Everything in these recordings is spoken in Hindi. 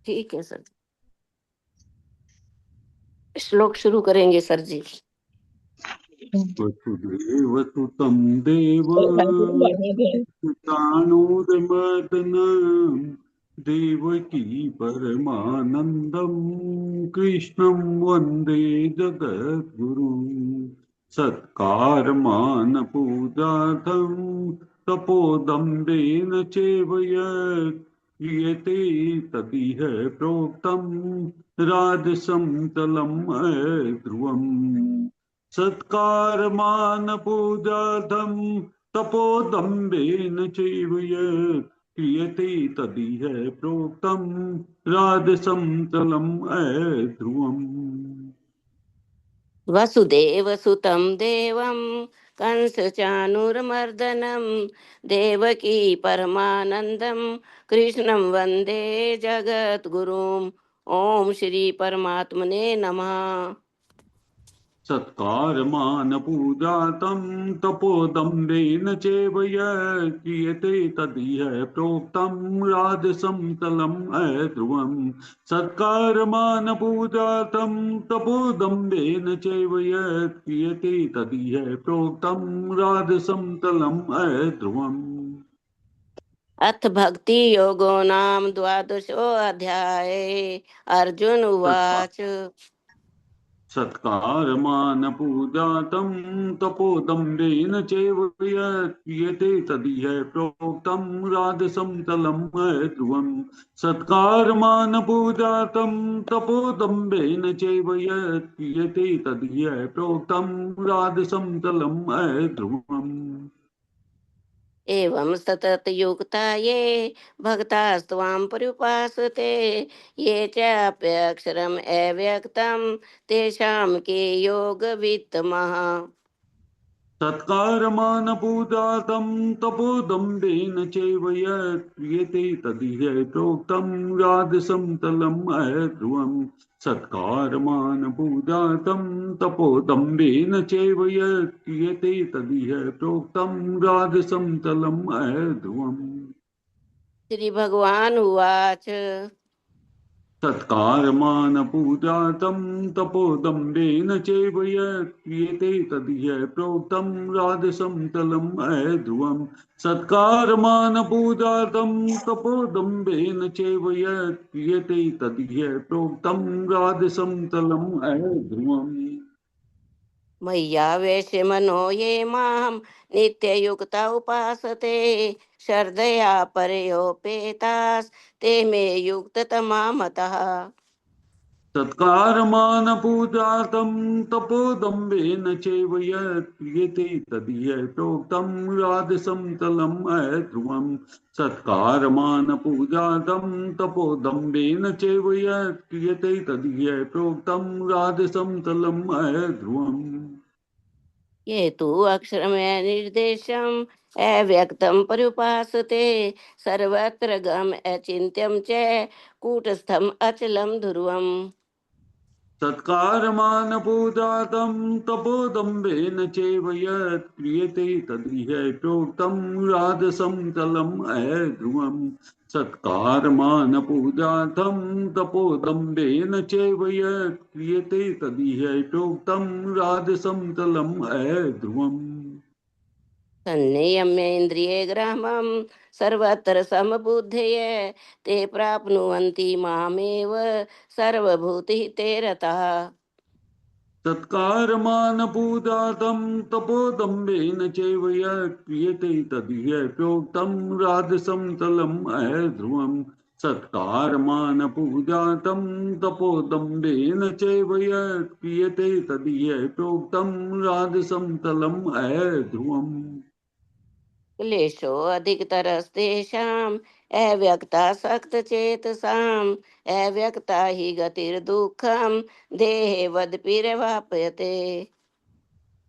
ठीक है सर। श्लोक शुरू करेंगे सर जी। वसुदेव सुतं देवं कानूरमर्दनं देवकी परमानन्दं कृष्णं वन्दे जगद्गुरुं सत्कारमानपूजार्थं तपोदम्भेन चैव यत् क्रियते तदिह प्रोक्तं राजसं तलम् ध्रुवम् सत्कारमानपूजार्थं तपोदम्भेन चैव यत् क्रियते तदिह प्रोक्तं राजसं तलम् ध्रुवम्। वसुदेव सुतं देवं कंस चाणूरमर्दनं देवकी परमानंदं कृष्णं वंदे जगद्गुरुम्। ओम श्री परमात्मने नमः। सत्कारमानपूजातं तपोदम्भेन चैव यत् क्रियते तदिह प्रोक्तं राजसं तलम् ध्रुवम्। सत्कारमानपूजातं तपोदम्भेन चैव यत् क्रियते तदिह प्रोक्तं राजसं तलम् ध्रुवम्। अथ भक्ति योगो नाम द्वादशो अध्याय। अर्जुन उवाच। सत्कारमानपूजातं तपोदम्भेन चैव यत् क्रियते तदिह प्रोक्तं राजसं तलम् ध्रुवम्। सत्कारमानपूजातं तपोदम्भेन चैव यत् क्रियते तदिह प्रोक्तं राजसं तलम् ध्रुवम्। एवं सतत युक्ता ये भक्तास्त्वां पर्युपासते ये चाप्यक्षरम् अव्यक्तं तेषां के योगवित्तमः। सत्कारमानपूजातं तपोदम्भेन चैव यत् क्रियते तदिह प्रोक्तं राजसं तलम् ध्रुवम्। सत्कारमानपूजातं तपोदम्भेन चैव यत् क्रियते तदिह प्रोक्तं राजसं तलम् ध्रुवम्। श्री भगवान उवाच। सत्कारमानपूजातं तपोदम्भेन चैव यत् क्रियते तदिह प्रोक्तं राजसं तलम् ध्रुवम्। सत्कारमानपूजातं तपोदम्भेन चैव यत् क्रियते तदिह प्रोक्तं राजसं तलम् ध्रुवम्। मय्यावेश्य मनो ये मां नित्ययुक्ता उपासते श्रद्धया परयोपेतास् ते मे युक्ततमा मतः। सत्कारमानपूजातं तपोदम्भेन चैव यत् क्रियते तदिह प्रोक्तं राजसं तलम् ध्रुवम्। सत्कारमानपूजातं तपोदम्भेन चैव यत् क्रियते तदिह प्रोक्तं राजसं तलम् ध्रुवम्। ये तु अक्षरमय निर्देशम् अव्यक्तं पर्युपासते सर्वत्र गम अचिन्त्यं च कूटस्थम् अचलं ध्रुवम्। सत्कारमानपूजातं तपोदम्भेन चैव यत् क्रियते तदिह प्रोक्तं राजसं तलम् ध्रुवम्। सत्कारमानपूजातं तपोदम्भेन चैव यत् क्रियते तदिह प्रोक्तं राजसं तलम् ध्रुवम्। सन्नियम्येन्द्रियग्रामं सर्वत्र समबुद्धय ते प्राप्नुवन्ति मामेव सर्वभूतिहिते रताः। सत्कारमानपूजातं तपोदम्भेन चैव यत् क्रियते तदिह प्रोक्तं राजसं तलम् ध्रुवम्। सत्कारमानपूजातं तपोदम्भेन चैव यत् क्रियते तदिह प्रोक्तं राजसं तलम् ध्रुवम्। क्लेशोऽधिकतरस्तेषाम् अव्यक्तासक्तचेतसाम् अव्यक्ता हि गतिर्दुःखम् देहे वदपिरवाप्यते।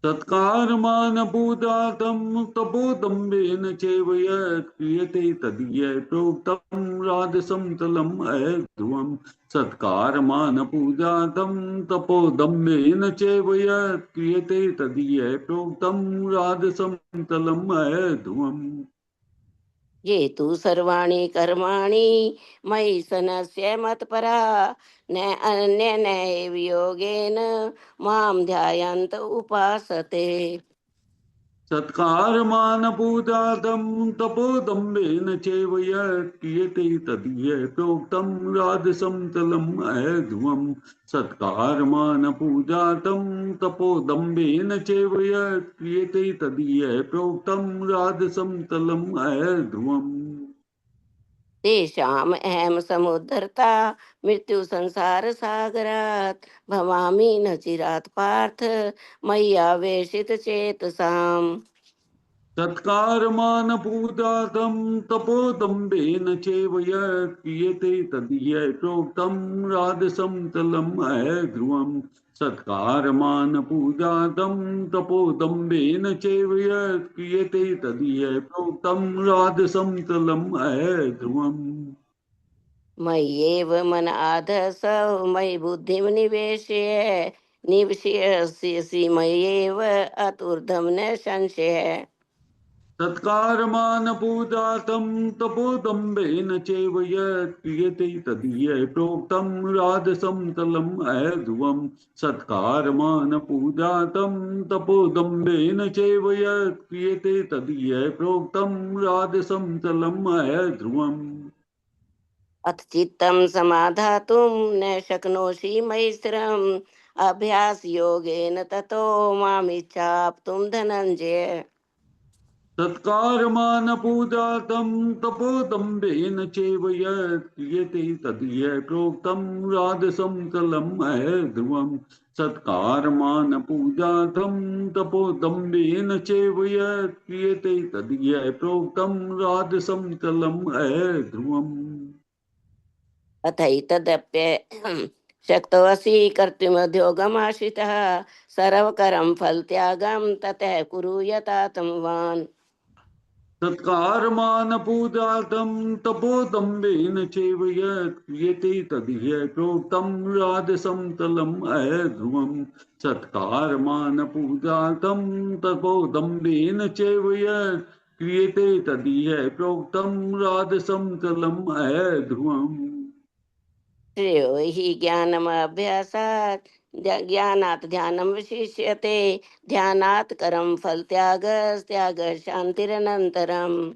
सत्कारमानपूजातं तपोदम्भेन चैव यत् क्रियते तदिह प्रोक्तं राजसं तलम् ध्रुवम्। सत्कारमानपूजातं तपोदम्भेन चैव यत् क्रियते तदिह प्रोक्तं राजसं तलम् ध्रुवम्। ये तु सर्वाणि कर्माणि मयि सन्यस्य मत्परा न अन्यनैव योगेन मां ध्यायन्त उपासते। सत्कारमानपूजातं तपोदम्भेन चैव यत् क्रियते तदीय प्रोक्तं राजसं तलम् अध्वम्। सत्कारमानपूजातं तपोदम्भेन चैव यत् क्रियते तदीय प्रोक्तं राजसं तलम् अध्वम्। तेषाम् अहं समुद्धर्ता मृत्यु संसार सागरात् भवामि न चिरात् पार्थ मय्यावेशित चेतसाम्। सत्कारमानपूजातं तपोदम्भेन चैव यत् क्रियते तदीय प्रोक्तं राजसं तलम् अध्रुवम्। सत्कारमानपूजातं तपोदम्भेन चैव यत् क्रियते तदीय प्रोक्तं राजसं तलम् अध्रुवम्। मय्येव मन आधत्स्व मयि बुद्धिं निवेशय निवशिष्यसि मय्येव अतुर्धं न संशयः। सत्कारमानपूजातं तपोदम्भेन चैव यत् क्रियते तदीय प्रोक्तं राजसं तलम् अध्रुवम्। सत्कारमानपूजातं तपोदम्भेन चैव यत् क्रियते तदीय प्रोक्तं राजसं तलम् अध्रुवम्। अथ चित्तं समाधातुं न शक्नोषि मयि स्थिरम् अभ्यासयोगेन ततो मामिच्छाप्तुं धनञ्जय। सत्कारमानपूजातं तपोदम्भेन चैव यत् क्रियते तदीय प्रोक्तं राजसं तलम् अध्रुवम्। सत्कारमानपूजातं तपोदम्भेन चैव यत् क्रियते तदीय प्रोक्तं राजसं तलम् अध्रुवम्। अथैतदप्य शक्तोऽसि कर्तुमध्योगमाश्रितः सर्वकरं फलत्यागं ततः कुरु यथात्मवान्। सत्कारमानपूजातं तपोदम्भेन चैव यत् क्रियते तदीय प्रोक्तं राजसं तलम् अध्रुवम्। सत्कारमानपूजातं तपोदम्भेन चैव यत् क्रियते तदीय प्रोक्तं राजसं तलम् अध्रुवम्। श्रेयो हि ज्ञानमभ्यासात् ज्ञानात् ध्यानं विशिष्यते ध्यानात् करं फलत्यागस्त्यागः शान्तिरनन्तरम्।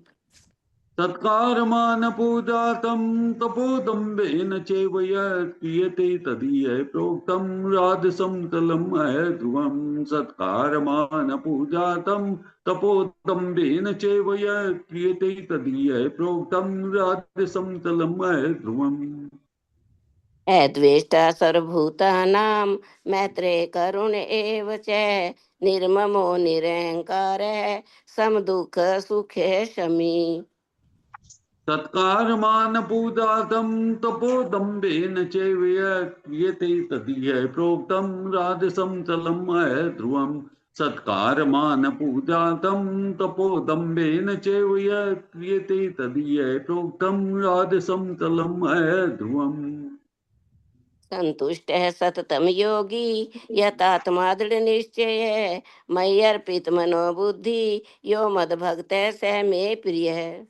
सत्कारमानपूजातं तपोदम्भेन चैव यत् क्रियते तदीय प्रोक्तं राजसं तलम् अध्रुवम्। सत्कारमानपूजातं तपोदम्भेन चैव यत् क्रियते तदीय प्रोक्तं राजसं तलम् अध्रुवम्। अद्वेष्टा सर्वभूतानां मैत्रेय करुण एव च निर्ममो निरहङ्कारः समदुःख सुखे शमी। सत्कारमानपूजातं तपोदम्भेन चैव यत् क्रियते तदीय प्रोक्तं राजसं तलम् अध्रुवम्। सत्कारमानपूजातं तपोदम्भेन चैव यत् क्रियते तदीय प्रोक्तं राजसं तलम् अध्रुवम्। संतुष्टः सततं योगी यतात्मा दृढ़निश्चय मय्यर्पित मनोबुद्धि यो मद्भक्तः स मे प्रियः।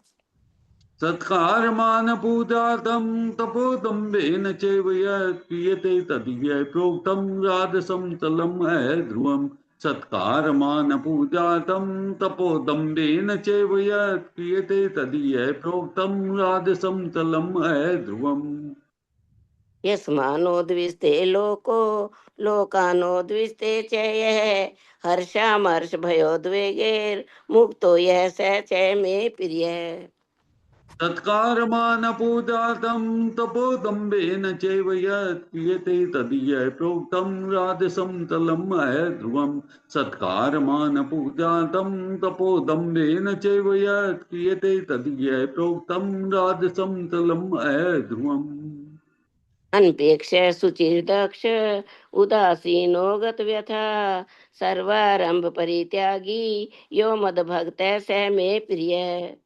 सत्कारमानपूजातं तपोदम्भेन चैव यत् क्रियते तदीय प्रोक्तं राजसं तलम् अध्रुवम्। सत्कारमानपूजातं तपोदम्भेन चैव यत् क्रियते तदीय प्रोक्तं राजसं तलम् अध्रुवम्। यस्मानो द्विस्ते लोको लोकानो द्विस्ते च यः हर्षामर्ष भयोद्वेगैर्मुक्तो यः स च मे प्रियः। सत्कारमानपूजातं तपोदम्भेन चैव यत् क्रियते तदीय प्रोक्तं राजसं तलम् अध्रुवम्। सत्कारमानपूजातं तपोदम्भेन चैव यत् क्रियते तदीय प्रोक्तं राजसं तलम् अध्रुवम्। अनपेक्ष सुचिर्दक्ष उदासीनो गतव्यथा सर्वारंभ परित्यागी यो मद्भक्त स मे प्रिय।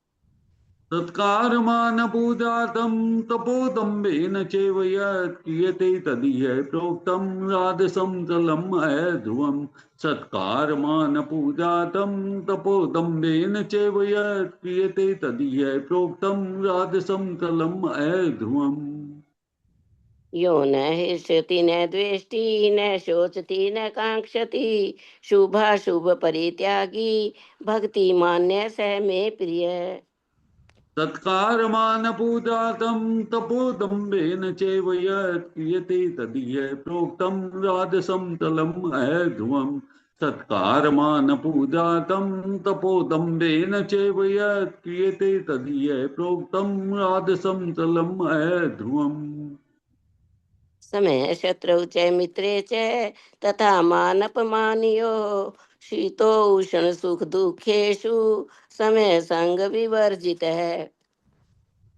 तत्कारमानपूजातं तपोदम्भेन चैव यत् क्रियते तदीय प्रोक्तं राजसं चलम् ध्रुवम् सत्कारमानपूजातं तपोदम्भेन चैव यत् क्रियते तदीय प्रोक्तं राजसं चलम् ध्रुवम्। यो न हृष्यति न द्वेष्टि न शोचति न कांक्षति शुभाशुभ परित्यागी भक्ति मान्य स मे प्रिय। तत्कारमानपूजातं तपोदम्भेन चैव यत् क्रियते तदीय प्रोक्तं राजसं तलम् ध्रुवम् सत्कारमानपूजातं तपोदम्भेन चैव यत् क्रियते तदीय प्रोक्तं राजसं तलम् ध्रुवम्। समय शत्रौ च मित्रे च तथा मानपमानियो शीतो उष्ण सुख दुखेषु समय संग विवर्जित है।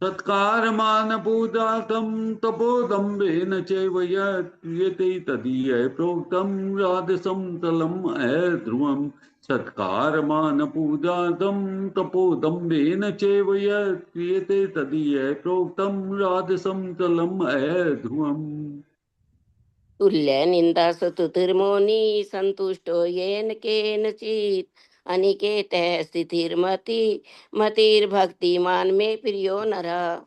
सत्कारमानपूजातं तपोदम्भेन चैव यत् क्रियते तदीय प्रोक्तं राजसं तलम् ध्रुवम् सत्कारमानपूजातं तपोदम्भेन चैव यत् क्रियते तदीय प्रोक्तं राजसं तलम् ध्रुवम्। तुल्य निंदा स्तुतिर्मौनी संतुष्टो येन केनचित् अनिकेतः स्थितिर्मति मतिर्भक्तिमान में प्रियो नरः।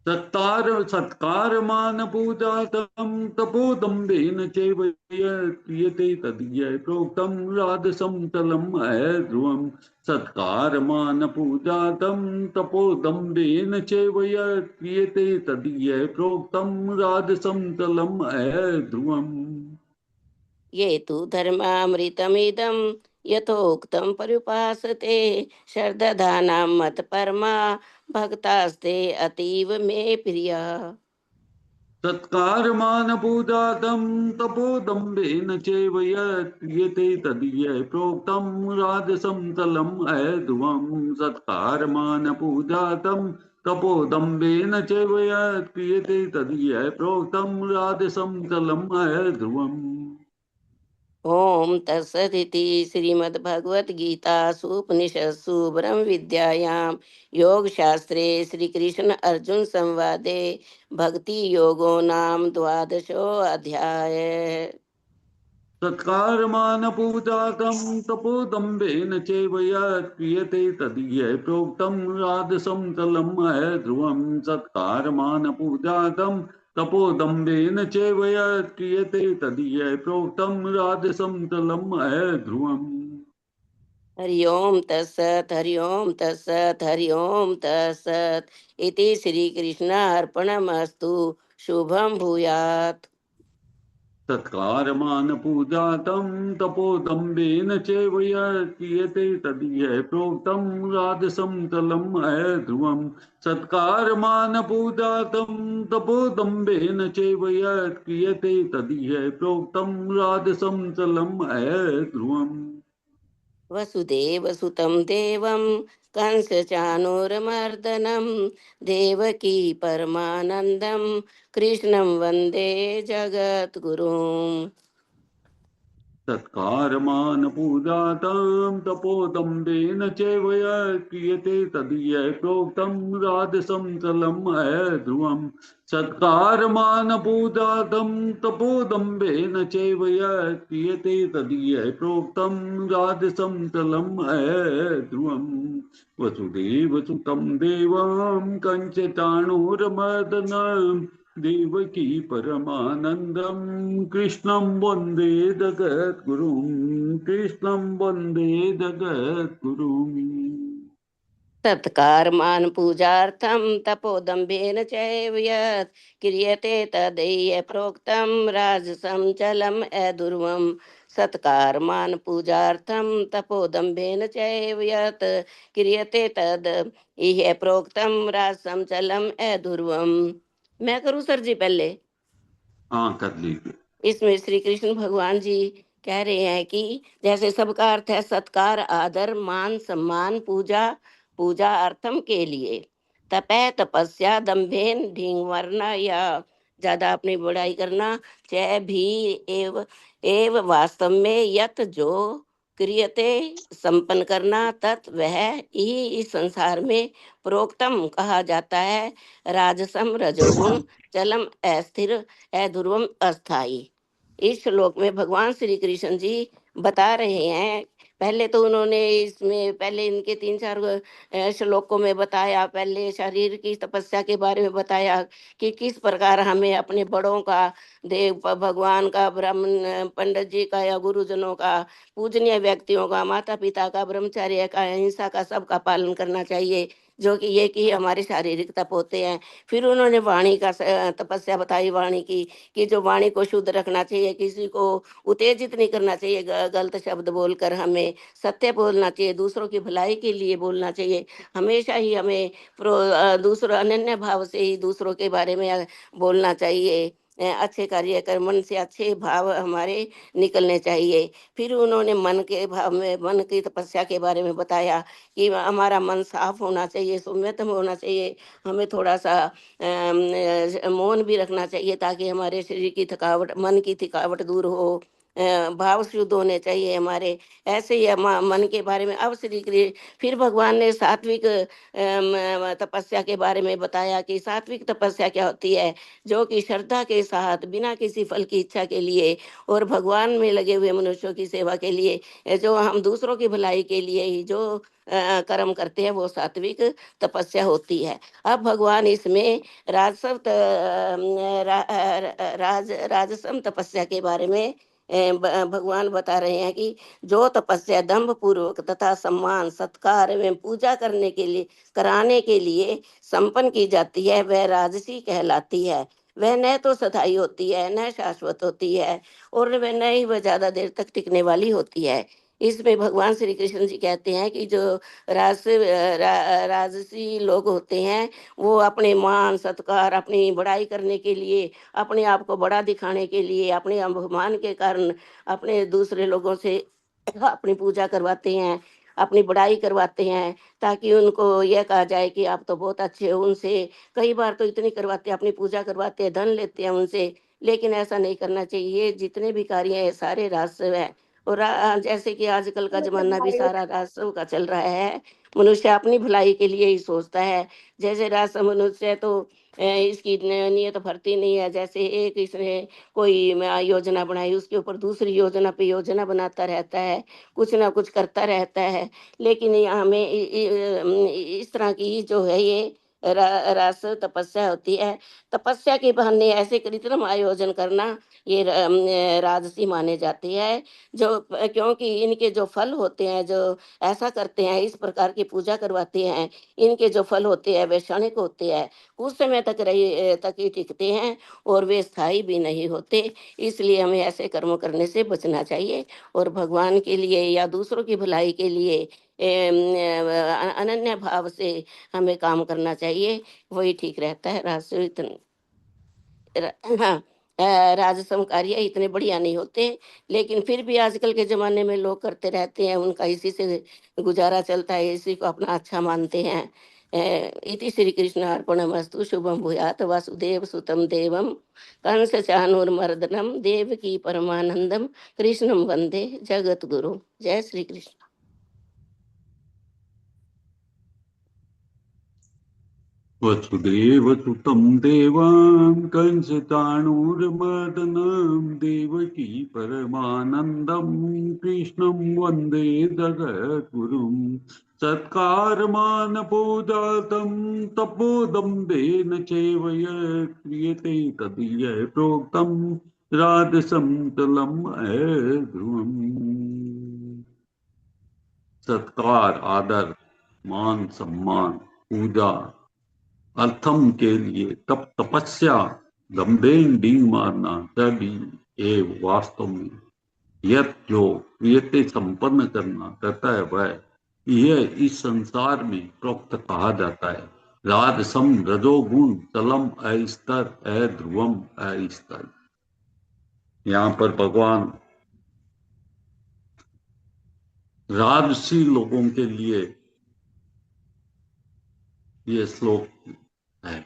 सत्कारमानपूजातं तपोदम्भेन चैव यत् क्रियते तदीय प्रोक्तं राजसं तलम् ध्रुवम् सत्कारमानपूजातं तपोदम्भेन चैव यत् क्रियते तदीय प्रोक्तं राजसं तलम् ध्रुवम्। ये तु धर्मामृतमिदं यथोक्तं पर्युपासते श्रद्धानां मत परमा भक्तास्ते अतीव मे प्रियः। सत्कारमानपूजातं तपोदम्भेन चैव यत् क्रियते तदीय प्रोक्तं राजसं तलम् ध्रुवम् सत्कारमानपूजातं तपोदम्भेन चैव यत् क्रियते तदीय प्रोक्तं राजसं तलम् ध्रुवम्। ओम तत्सदिति श्रीमद्भगवद्गीतासु उपनिषत्सु ब्रह्म विद्यायां योग शास्त्रे श्री कृष्ण अर्जुन संवादे भक्ति योगो नाम द्वादशो अध्याय। सत्कारमानपूजातं तपोदम्भेन चैव यत् क्रियते तदीय प्रोक्तं राजसं तलम् ध्रुवम् सत्कारमानपूजातं तपोदम्भेन चैव यत् क्रियते तदीय प्रोक्तं राजसं तलम् ध्रुवम्। हरि ओम तत्सत हरि ओम तत्सत हरि ओम तत्सत इति श्री कृष्णार्पणमस्तु। शुभम भूयात्। सत्कारमानपूजातं तपोदम्भेन चैव यत् क्रियते तदीय प्रोक्तं राजसं तलम् ध्रुवम् सत्कारमानपूजातं तपोदम्भेन चैव यत् क्रियते तदीय प्रोक्तं राजसं तलम् ध्रुवम्। वसुदेव सुतं देवं कंसचानूरमर्दनं देवकी परमानन्दं कृष्णं वन्दे जगद्गुरुम्। सत्कारमानपूजातं तपोदम्भेन चैव यत् क्रियते तदीय प्रोक्तं राजसं तलम् ध्रुवम् सत्कारमानपूजातं तपोदम्भेन चैव यत् क्रियते तदीय प्रोक्तं राजसं तलम् ध्रुवम्। वसुदेवसुतं देवं कंसचाणूरमर्दनम् देवकी परमानन्दं कृष्णं वन्दे जगद्गुरुं कृष्णं वन्दे जगद्गुरुम्। तत्कारमान पूजार्थं तपोदम्भेन चैव यत् क्रियते तदेय प्रोक्तं राजसं चलम् अदुर्वं। सत्कारमान पूजार्थं तपोदम्भेन चैव यत् क्रियते तद इह प्रोक्तं राजसं चलम् अदुर्वं। मैं करूँ सर जी पहले। हाँ कर लीजिए। इसमें श्री कृष्ण भगवान जी कह रहे हैं कि जैसे सबका अर्थ है सत्कार आदर मान सम्मान पूजा पूजा अर्थम के लिए तपै तपस्या दम्भेन ढींग मरना या ज्यादा अपनी बड़ाई करना चाहे भी एव एव वास्तव में यत जो क्रियते संपन्न करना तत् वह ही इस संसार में प्रोक्तम कहा जाता है। राजसम रजोगुण चलम अस्थिर अध्रुवम अस्थाई। इस श्लोक में भगवान श्री कृष्ण जी बता रहे हैं। पहले तो उन्होंने इसमें पहले इनके 3-4 श्लोकों में बताया। पहले शरीर की तपस्या के बारे में बताया कि किस प्रकार हमें अपने बड़ों का, देव भगवान का, ब्राह्मण पंडित जी का या गुरुजनों का, पूजनीय व्यक्तियों का, माता पिता का, ब्रह्मचर्य का, अहिंसा का, सबका पालन करना चाहिए, जो कि ये कि हमारे शारीरिक तप होते हैं। फिर उन्होंने वाणी का तपस्या बताई, वाणी की कि जो वाणी को शुद्ध रखना चाहिए, किसी को उत्तेजित नहीं करना चाहिए, गलत शब्द बोलकर हमें सत्य बोलना चाहिए, दूसरों की भलाई के लिए बोलना चाहिए। हमेशा ही हमें दूसरों अनन्य भाव से ही दूसरों के बारे में बोलना चाहिए। अच्छे कार्य कर, मन से अच्छे भाव हमारे निकलने चाहिए। फिर उन्होंने मन के भाव में, मन की तपस्या के बारे में बताया कि हमारा मन साफ होना चाहिए, सौम्यतम होना चाहिए। हमें थोड़ा सा मौन भी रखना चाहिए ताकि हमारे शरीर की थकावट, मन की थकावट दूर हो। भाव शुद्ध होने चाहिए हमारे। ऐसे ही मन के बारे में अब फिर भगवान ने सात्विक तपस्या के बारे में बताया कि सात्विक तपस्या क्या होती है। जो कि श्रद्धा के साथ, बिना किसी फल की इच्छा के लिए और भगवान में लगे हुए मनुष्यों की सेवा के लिए, जो हम दूसरों की भलाई के लिए ही जो कर्म करते हैं, वो सात्विक तपस्या होती है। अब भगवान इसमें राजसव राजसम तपस्या के बारे में भगवान बता रहे हैं कि जो तपस्या दंभ पूर्वक तथा सम्मान, सत्कार एवं पूजा करने के लिए, कराने के लिए संपन्न की जाती है, वह राजसी कहलाती है। वह न तो सदाई होती है, न शाश्वत होती है, और वह न ही वह ज्यादा देर तक टिकने वाली होती है। इसमें भगवान श्री कृष्ण जी कहते हैं कि जो राजसी लोग होते हैं, वो अपने मान सत्कार, अपनी बड़ाई करने के लिए, अपने आप को बड़ा दिखाने के लिए, अपने अभिमान के कारण अपने दूसरे लोगों से अपनी पूजा करवाते हैं, अपनी बड़ाई करवाते हैं, ताकि उनको यह कहा जाए कि आप तो बहुत अच्छे हो। उनसे कई बार तो इतनी करवाते हैं, अपनी पूजा करवाते हैं, धन लेते हैं उनसे। लेकिन ऐसा नहीं करना चाहिए। जितने भी कार्य हैं सारे राजस्व है। और जैसे कि आजकल का जमाना भी सारा राजस्व का चल रहा है। मनुष्य अपनी भलाई के लिए ही सोचता है। जैसे राजस्व मनुष्य तो इसकी नियत भरती नहीं है। जैसे एक इसने कोई योजना बनाई, उसके ऊपर दूसरी योजना पे योजना बनाता रहता है, कुछ ना कुछ करता रहता है। लेकिन ये हमें इस तरह की जो है ये रास तपस्या होती है। तपस्या के बहाने ऐसे कृत्रिम आयोजन करना ये राजसी माने जाती है। क्योंकि इनके जो फल होते हैं, जो ऐसा करते हैं, इस प्रकार की पूजा करवाते हैं, इनके जो फल होते हैं वे क्षणिक होते हैं, कुछ समय तक ही टिकते हैं, और वे स्थायी भी नहीं होते। इसलिए हमें ऐसे कर्म करने से बचना चाहिए, और भगवान के लिए या दूसरों की भलाई के लिए अनन्य भाव से हमें काम करना चाहिए। वही ठीक रहता है। हाँ, राजस्व कार्य इतने बढ़िया नहीं होते, लेकिन फिर भी आजकल के जमाने में लोग करते रहते हैं। उनका इसी से गुजारा चलता है, इसी को अपना अच्छा मानते हैं। इति श्री कृष्णार्पणमस्तु। शुभम भूयात। वासुदेव सुतम देवम कंस चाणूरमर्दनम देवकी परमानंदम कृष्णम वंदे जगत गुरु। जय श्री कृष्ण। वसुदेवसुतं देवां कंसचाणूरमर्दनं देवकी परमानन्दं कृष्णं वन्दे जगद्गुरुं। सत्कारमानपूजातं तपोदम्भेन चैव यत् क्रियते तदीय प्रोक्तं राजसं तलम् ध्रुवम्। सत्कार, आदर, मान सम्मान, पूजा, अर्थम के लिए तपस्या, गंभीर डींग मारना, तभी एव वास्तव में यत जो क्रियते संपन्न करना करता है वह यह इस संसार में प्रोक्त कहा जाता है। राजसम रजोगुण तलम अस्तर अध्रुवम अस्तर। यहाँ पर भगवान राजसी लोगों के लिए ये श्लोक है।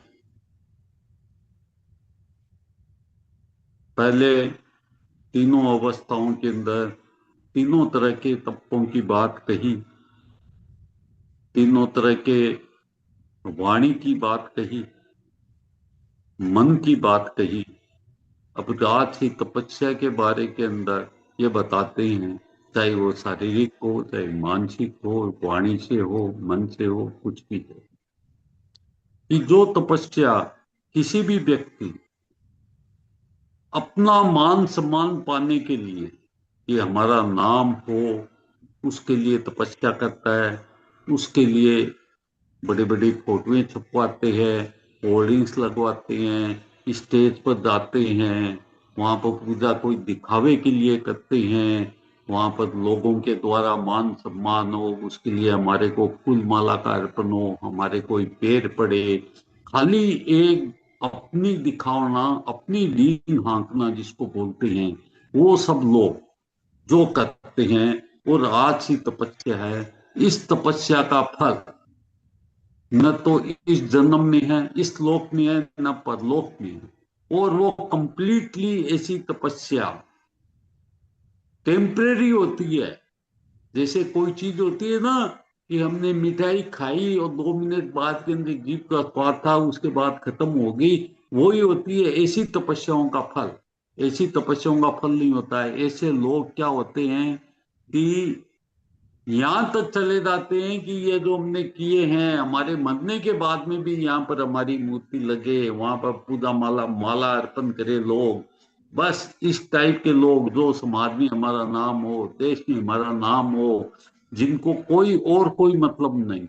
पहले तीनों अवस्थाओं के अंदर तीनों तरह के तत्वों की बात कही, तीनों तरह के वाणी की बात कही, मन की बात कही। अब रात की तपस्या के बारे के अंदर ये बताते हैं, चाहे वो शारीरिक हो, चाहे मानसिक हो, वाणी से हो, मन से हो, कुछ भी हो, कि जो तपस्या किसी भी व्यक्ति अपना मान सम्मान पाने के लिए, कि हमारा नाम हो, उसके लिए तपस्या करता है। उसके लिए बड़ी बड़ी फोटोएं छपवाते हैं, होर्डिंग्स लगवाते हैं, स्टेज पर जाते हैं, वहां पर पूजा कोई दिखावे के लिए करते हैं, वहां पर लोगों के द्वारा मान सम्मान हो, उसके लिए हमारे को फूल माला का अर्पण हो, हमारे कोई पैर पड़े, खाली एक अपनी दिखावना, अपनी लीन हाँकना जिसको बोलते हैं, वो सब लोग जो करते हैं। और आज ही तपस्या है, इस तपस्या का फल न तो इस जन्म में है, इस लोक में है, न परलोक में है। और वो कंप्लीटली ऐसी तपस्या टेम्परेरी होती है। जैसे कोई चीज होती है ना, कि हमने मिठाई खाई और 2 मिनट बाद के अंदर जीभ का स्वाद था, उसके बाद खत्म हो गई, वही होती है ऐसी तपस्याओं का फल। ऐसी तपस्याओं का फल नहीं होता है। ऐसे लोग क्या होते हैं कि यहां तक चले जाते हैं कि ये जो हमने किए हैं, हमारे मरने के बाद में भी यहाँ पर हमारी मूर्ति लगे, वहां पर पूजा माला माला अर्पण करे लोग। बस इस टाइप के लोग, जो समाज में हमारा नाम हो, देश में हमारा नाम हो, जिनको कोई और कोई मतलब नहीं,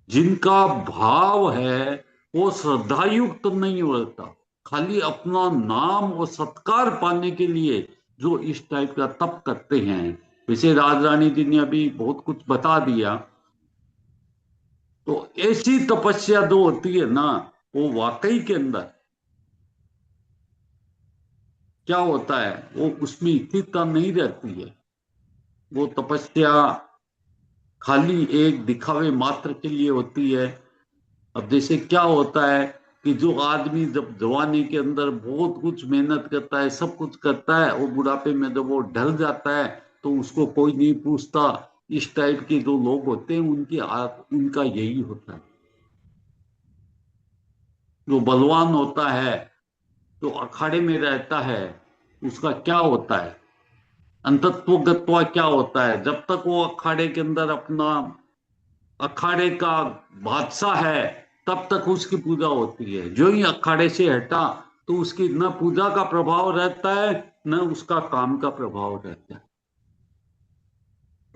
जिनका भाव है वो श्रद्धायुक्त नहीं होता, खाली अपना नाम और सत्कार पाने के लिए जो इस टाइप का तप करते हैं। वैसे राज रानी जी ने अभी बहुत कुछ बता दिया। तो ऐसी तपस्या जो होती है ना, वो वाकई के अंदर क्या होता है, वो उसमें स्थिरता नहीं रहती है। वो तपस्या खाली एक दिखावे मात्र के लिए होती है। अब जैसे क्या होता है कि जो आदमी जब जवानी के अंदर बहुत कुछ मेहनत करता है, सब कुछ करता है, वो बुढ़ापे में जब वो ढल जाता है तो उसको कोई नहीं पूछता। इस टाइप के जो लोग होते हैं उनका यही होता है। जो बलवान होता है, जो अखाड़े में रहता है, उसका क्या होता है, अंतत्व गत्वा क्या होता है, जब तक वो अखाड़े के अंदर अपना अखाड़े का बादशाह है, तब तक उसकी पूजा होती है। जो ही अखाड़े से हटा तो उसकी न पूजा का प्रभाव रहता है, न उसका काम का प्रभाव रहता है।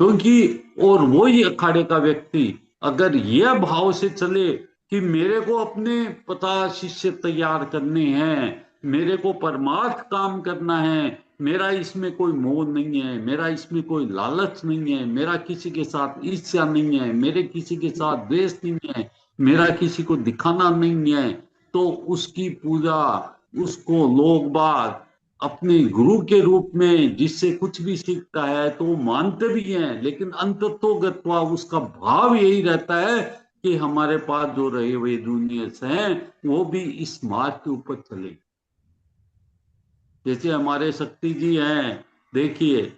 क्योंकि और वही अखाड़े का व्यक्ति अगर यह भाव से चले कि मेरे को अपने 50 शिष्य तैयार करने हैं, मेरे को परमार्थ काम करना है, मेरा इसमें कोई मोह नहीं है, मेरा इसमें कोई लालच नहीं है, मेरा किसी के साथ ईर्ष्या नहीं है, मेरे किसी के साथ द्वेष नहीं है, मेरा किसी को दिखाना नहीं है, तो उसकी पूजा, उसको लोग बाग अपने गुरु के रूप में जिससे कुछ भी सीखता है तो वो मानते भी हैं, लेकिन अंततोगत्वा उसका भाव यही रहता है कि हमारे पास जो रहे हुए जूनियर्स हैं वो भी इस मार्ग के ऊपर चले। जैसे हमारे शक्ति जी हैं, देखिए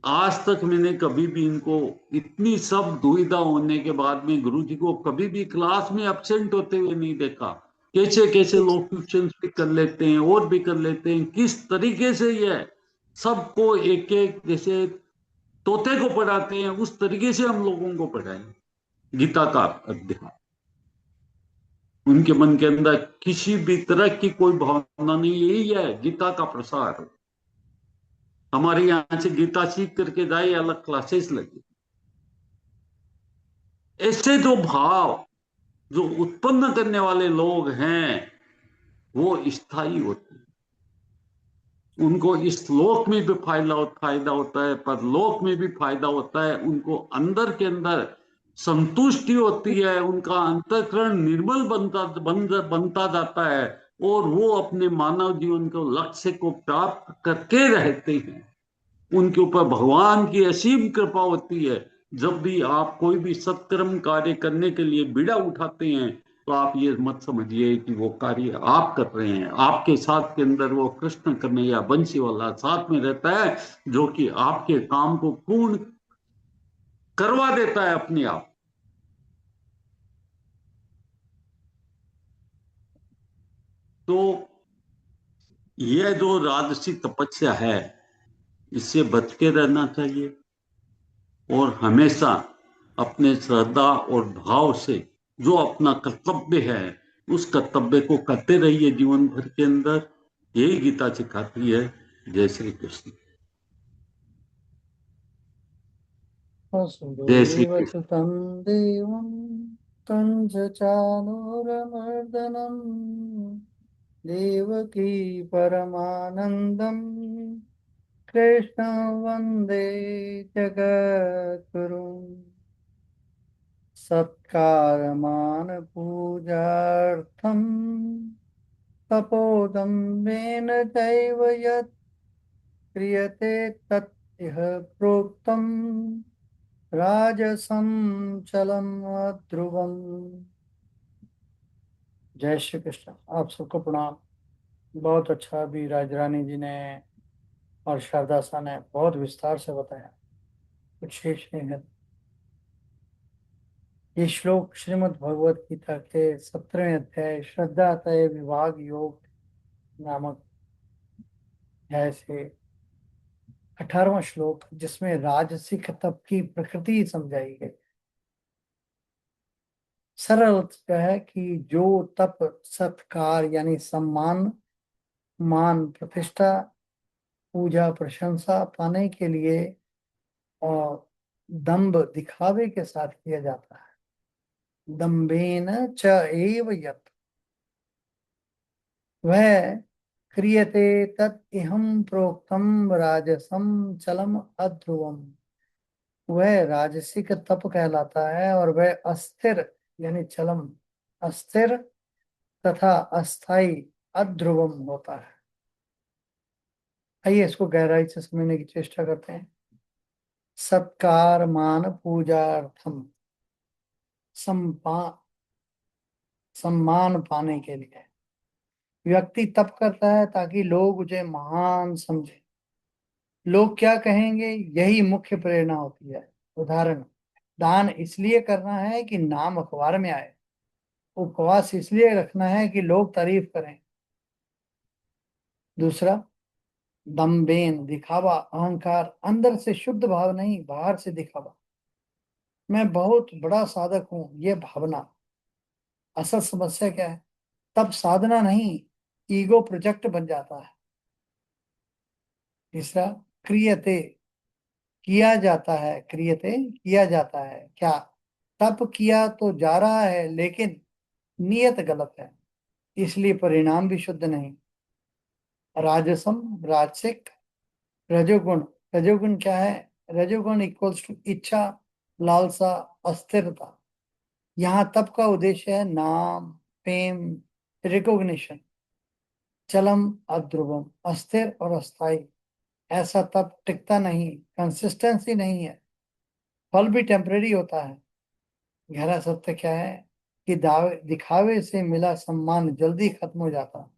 आज तक मैंने कभी भी इनको इतनी सब दुविधा होने के बाद में गुरु जी को कभी भी क्लास में एब्सेंट होते हुए नहीं देखा। कैसे कैसे लोग ट्यूशन भी कर लेते हैं और भी कर लेते हैं, किस तरीके से ये सबको एक एक जैसे तोते को पढ़ाते हैं उस तरीके से हम लोगों को पढ़ाएं गीता का अध्याय। उनके मन के अंदर किसी भी तरह की कोई भावना नहीं, यही है गीता का प्रसार। हमारे यहाँ से गीता सीख करके जाए, अलग क्लासेस लगे। ऐसे जो भाव जो उत्पन्न करने वाले लोग हैं वो स्थायी होते हैं। उनको इस लोक में भी फायदा होता है, पर लोक में भी फायदा होता है। उनको अंदर के अंदर संतुष्टि होती है, उनका अंतःकरण निर्मल बनता जाता है और वो अपने मानव जीवन को लक्ष्य को प्राप्त करके रहते हैं। उनके ऊपर भगवान की असीम कृपा होती है। जब भी आप कोई भी सत्कर्म कार्य करने के लिए बीड़ा उठाते हैं तो आप ये मत समझिए कि वो कार्य आप कर रहे हैं। आपके साथ के अंदर वो कृष्ण कन्हैया बंशी वाला साथ में रहता है, जो कि आपके काम को पूर्ण करवा देता है अपने आप। तो ये जो राजसी तपस्या है, इससे बच के रहना चाहिए, और हमेशा अपने श्रद्धा और भाव से जो अपना कर्तव्य है, उस कर्तव्य को करते रहिए जीवन भर के अंदर। यही गीता सिखाती है। जय श्री कृष्ण। जय श्री वसुदेव कृष्ण। सुतं देवं तं च चानूरमर्दनं देवकी परमानन्दं कृष्णं वन्दे जगद्गुरुम् सत्कारमान पूजार्थं तपोदम्भेन चैव यत् क्रियते तत् इह प्रोक्तम् राजसं चलम ध्रुवम। जय श्री कृष्ण। आप सबको प्रणाम। बहुत अच्छा अभी राजरानी जी ने और शारदा सा ने बहुत विस्तार से बताया, कुछ शेष नहीं है। ये श्लोक श्रीमद् भगवत गीता के 17वें अध्याय श्रद्धा तय विभाग योग नामक अध्याय से 18वां श्लोक, जिसमें राजसिक तप की प्रकृति समझाई गई। सरल अर्थ क्या है कि जो तप सत्कार यानी सम्मान, मान, प्रतिष्ठा, पूजा, प्रशंसा पाने के लिए और दंभ दिखावे के साथ किया जाता है, दंभेन च एव यत् वह क्रियते तत् इहं प्रोक्तम राजसम चलम अध्रुवम, वह राजसिक तप कहलाता है और वह अस्थिर यानी चलम, अस्थिर तथा अस्थाई अध्रुवम होता है। आइए इसको गहराई से समझने की चेष्टा करते हैं। सत्कार मान पूजार्थम, सम्पा सम्मान पाने के लिए व्यक्ति तप करता है ताकि लोग उसे महान समझे। लोग क्या कहेंगे, यही मुख्य प्रेरणा होती है। उदाहरण, दान इसलिए करना है कि नाम अखबार में आए, उपवास इसलिए रखना है कि लोग तारीफ करें। दूसरा, दम्भेन दिखावा, अहंकार, अंदर से शुद्ध भाव नहीं, बाहर से दिखावा। मैं बहुत बड़ा साधक हूं, यह भावना। असल समस्या क्या है, तब साधना नहीं, ईगो प्रोजेक्ट बन जाता है। तीसरा, क्रियते, किया जाता है, क्रियते किया जाता है। क्या, तप किया तो जा रहा है लेकिन नियत गलत है, इसलिए परिणाम भी शुद्ध नहीं। राजसम, राजसिक, रजोगुण। रजोगुण क्या है, रजोगुण इक्वल्स टू इच्छा, लालसा, अस्थिरता। यहाँ तप का उद्देश्य है नाम, फेम, रिकॉग्निशन। चलम अध्रुवम, अस्थिर और अस्थाई। ऐसा तप टिकता नहीं, कंसिस्टेंसी नहीं है, फल भी टेम्परेरी होता है। गहरा सत्य क्या है कि दावे दिखावे से मिला सम्मान जल्दी खत्म हो जाता है।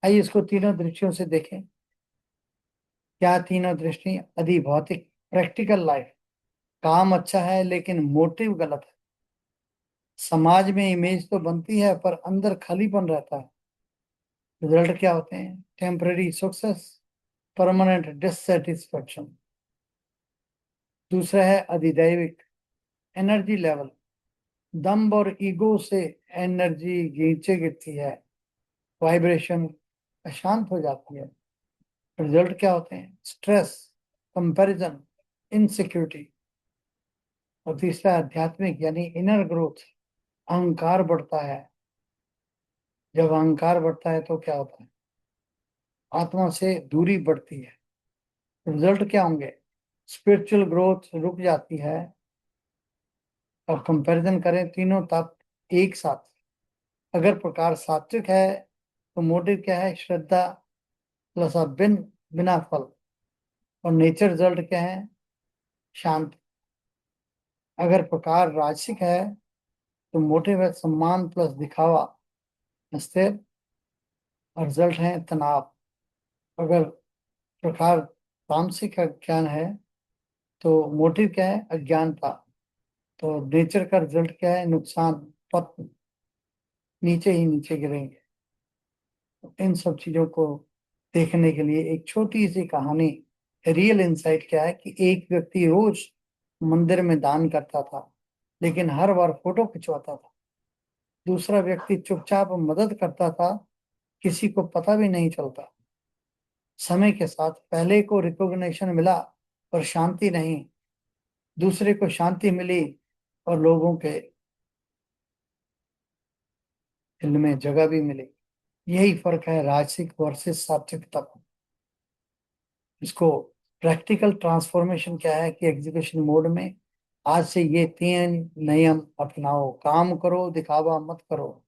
आइए इसको तीनों दृष्टियों से देखें। क्या तीनों दृष्टि, अधिभौतिक, प्रैक्टिकल लाइफ, काम अच्छा है लेकिन मोटिव गलत है। समाज में इमेज तो बनती है पर अंदर खालीपन रहता है। रिजल्ट क्या होते हैं, टेम्परेरी सक्सेस, परमानेंट डिससेटिस्फेक्शन। दूसरा है अधिदैविक, एनर्जी लेवल, दम्भ और ईगो से एनर्जी नीचे गिरती है, वाइब्रेशन अशांत हो जाती है। रिजल्ट क्या होते हैं, स्ट्रेस, कंपैरिजन, इनसिक्योरिटी। और तीसरा आध्यात्मिक यानी इनर ग्रोथ, अहंकार बढ़ता है। जब अहंकार बढ़ता है तो क्या होता है, आत्मा से दूरी बढ़ती है। रिजल्ट क्या होंगे, स्पिरिचुअल ग्रोथ रुक जाती है। और कंपैरिजन करें तीनों तत्व एक साथ, अगर प्रकार सात्विक है तो मोटिव क्या है, श्रद्धा प्लस बिना फल। और नेचर रिजल्ट क्या है, शांत। अगर प्रकार राजसिक है तो मोटिव है सम्मान प्लस दिखावा स्थिर, और रिजल्ट है तनाव। अगर प्रकार तामसिक अज्ञान है तो मोटिव क्या है? अज्ञानता। तो नेचर का रिजल्ट क्या है? नुकसान, पतन, नीचे ही नीचे गिरेंगे। तो इन सब चीजों को देखने के लिए एक छोटी सी कहानी, रियल इंसाइट क्या है कि एक व्यक्ति रोज मंदिर में दान करता था, लेकिन हर बार फोटो खिंचवाता था। दूसरा व्यक्ति चुपचाप मदद करता था, किसी को पता भी नहीं चलता। समय के साथ पहले को रिकॉग्निशन मिला पर शांति नहीं, दूसरे को शांति मिली और लोगों के दिल में जगह भी मिली। यही फर्क है राजसिक वर्सेस सात्विकता का। इसको प्रैक्टिकल ट्रांसफॉर्मेशन क्या है कि एग्जीक्यूशन मोड में आज से ये 3 नियम अपनाओ। काम करो, दिखावा मत करो।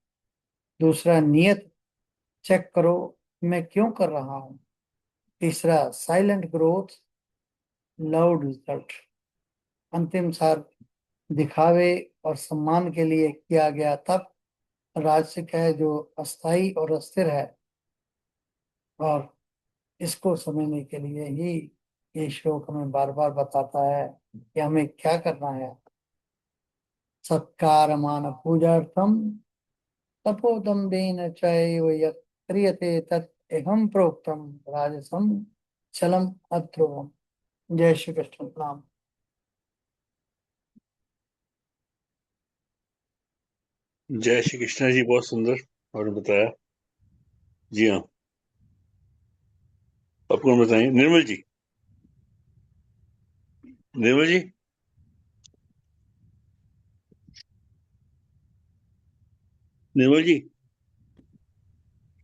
दूसरा, नियत चेक करो, मैं क्यों कर रहा हूँ। तीसरा, साइलेंट ग्रोथ, लाउड रिजल्ट। अंतिम सार, दिखावे और सम्मान के लिए किया गया तप राजसिक है जो अस्थाई और अस्थिर है। और इसको समझने के लिए ही ये श्लोक हमें बार बार बताता है कि हमें क्या करना है। सत्कार मान पूजार्थम तपोदम्भेन चैव यत् क्रियते तत् एहं प्रोक्तम राजसम चलम अध्रुवम। जय श्री कृष्ण। प्रणाम। जय श्री कृष्णा जी, बहुत सुंदर आपने बताया। जी हाँ, आप कौन बताएंगे? निर्मल जी, निर्मल जी। निर्मल जी,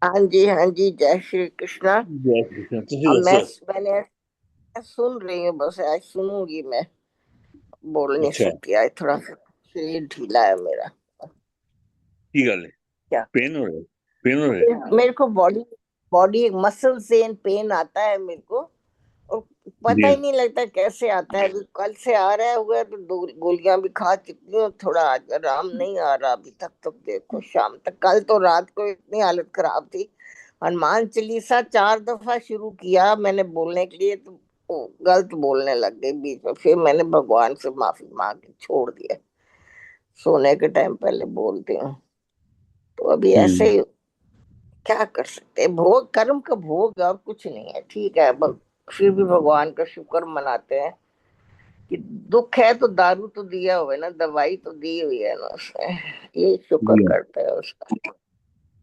हाँ जी, हाँ जी, जय श्री कृष्णा। जय श्री कृष्णा। अब तहसीलदार सर। मैंने सुन रही हूँ, बस आज सुनूंगी मैं। बोल नहीं अच्छा, सकती आज, थोड़ा सा शरीर ढीला है मेरा। की गल है? क्या? पेन हो रहा है? पेन हो रहा है? मेरे को बॉडी बॉडी मसल से पेन आता है मेरे को, और जी पता ही हाँ। नहीं लगता कैसे आता है। अभी कल से आ रहा है, हुआ है तो 2 गोलियां भी खा चुकी हूँ, थोड़ा आज आराम नहीं आ रहा अभी तक। तो देखो शाम तक। कल तो रात को इतनी हालत खराब थी, हनुमान चालीसा 4 दफा शुरू किया मैंने बोलने के लिए, तो वो गलत बोलने लग गई बीच में। फिर मैंने भगवान से माफी मांग के छोड़ दिया। सोने के टाइम पहले बोलती हूँ। तो अभी ऐसे ही, क्या कर सकते हैं, भोग कर्म का भोग और कुछ नहीं है। ठीक है, फिर भी भगवान का शुक्र मनाते हैं कि दुख है तो दारू तो दिया हुआ है ना, दवाई तो दी हुई है ना उसने। ये शुक्र जी हाँ। करते हैं उसका।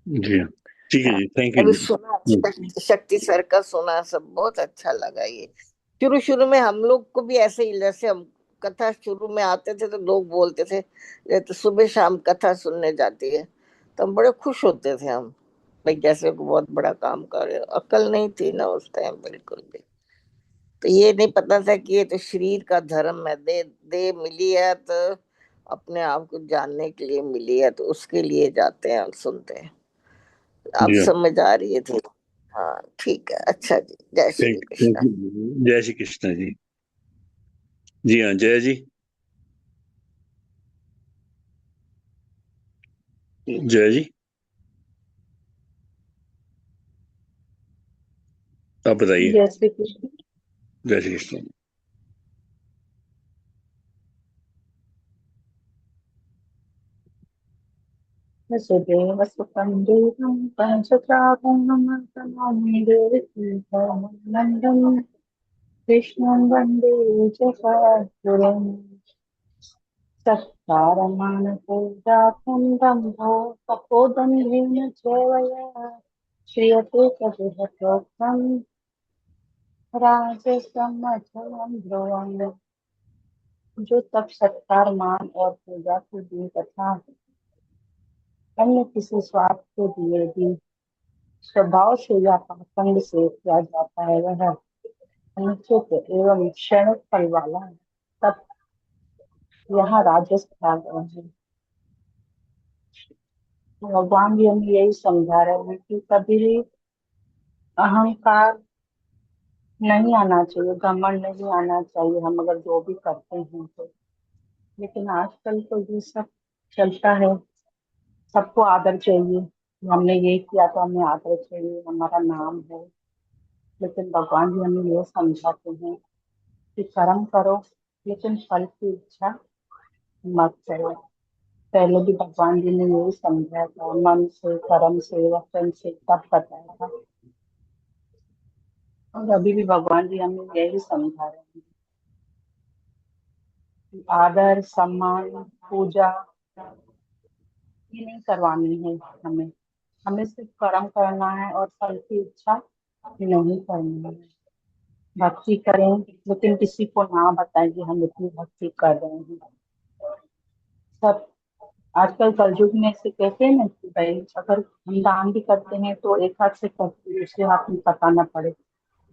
जी हाँ, ठीक है जी, थैंक यू अभी जी। सुना शक्ति सर का, सुना सब, बहुत अच्छा लगा ये। शुरू शुरू में हम लोग को भी ऐसे ही, जैसे हम कथा शुरू में आते थे तो लोग बोलते थे, ये तो सुबह शाम कथा सुनने जाती है, तो हम बड़े खुश होते थे हम, भाई जैसे को बहुत बड़ा काम कर रहे हो। अकल नहीं थी ना उस टाइम बिल्कुल भी। तो ये नहीं पता था कि ये तो शरीर का धर्म है। दे दे मिली है तो अपने आप को जानने के लिए मिली है, तो उसके लिए जाते हैं और सुनते हैं। अब जी हाँ, समझ आ रही है थी। हाँ ठीक है, अच्छा जी, जय श्री थैंक कृष्ण। यू। जय श्री कृष्णा जी। जी हाँ, जय जी। जय जी, आप बताइए। जय श्री कृष्ण। जय श्री कृष्ण। वसुदेव सुतं देवं पंचप्राणमतमामि देवकी नन्दं कृष्णं वन्दे जगद्गुरुं। सत्कारमानपूजातं दम्भो तपोदम्भेन सेवया श्रियते तदिह राजसमचलं ध्रुवम्। जो तप सत्कार मान और पूजा की दी तथा अन्य किसी स्वार्थ के लिए भी स्वभाव से या पाखंड से किया जाता है, वह अनुचित एवं क्षणिक फल वाला है। तब यहाँ राजस्थान है। भगवान भी हमें यही समझा रहे हैं कि कभी भी अहंकार नहीं आना चाहिए, घमंड नहीं आना चाहिए, हम अगर जो भी करते हैं तो। लेकिन आजकल तो ये सब चलता है। सबको आदर चाहिए, हमने ये किया तो हमें आदर चाहिए, हमारा नाम है। लेकिन भगवान जी हमें ये समझाते हैं कि कर्म करो, लेकिन फल की इच्छा मत करो। पहले भी भगवान जी ने यही समझाया था, मन से, कर्म से, वचन से, तब बताया था। और अभी भी भगवान जी हमें यही समझा रहे हैं कि आदर, सम्मान, पूजा ये नहीं करवानी है हमें। हमें सिर्फ कर्म करना है और फल की इच्छा नहीं करनी है। भक्ति करें, लेकिन किसी को ना बताएं कि हम इतनी भक्ति कर रहे हैं। सब आजकल कलयुग में ऐसे कहते हैं ना कि भाई अगर हम दान भी करते हैं तो एक हाथ से करते हैं, दूसरे हाथ में पता ना पड़े।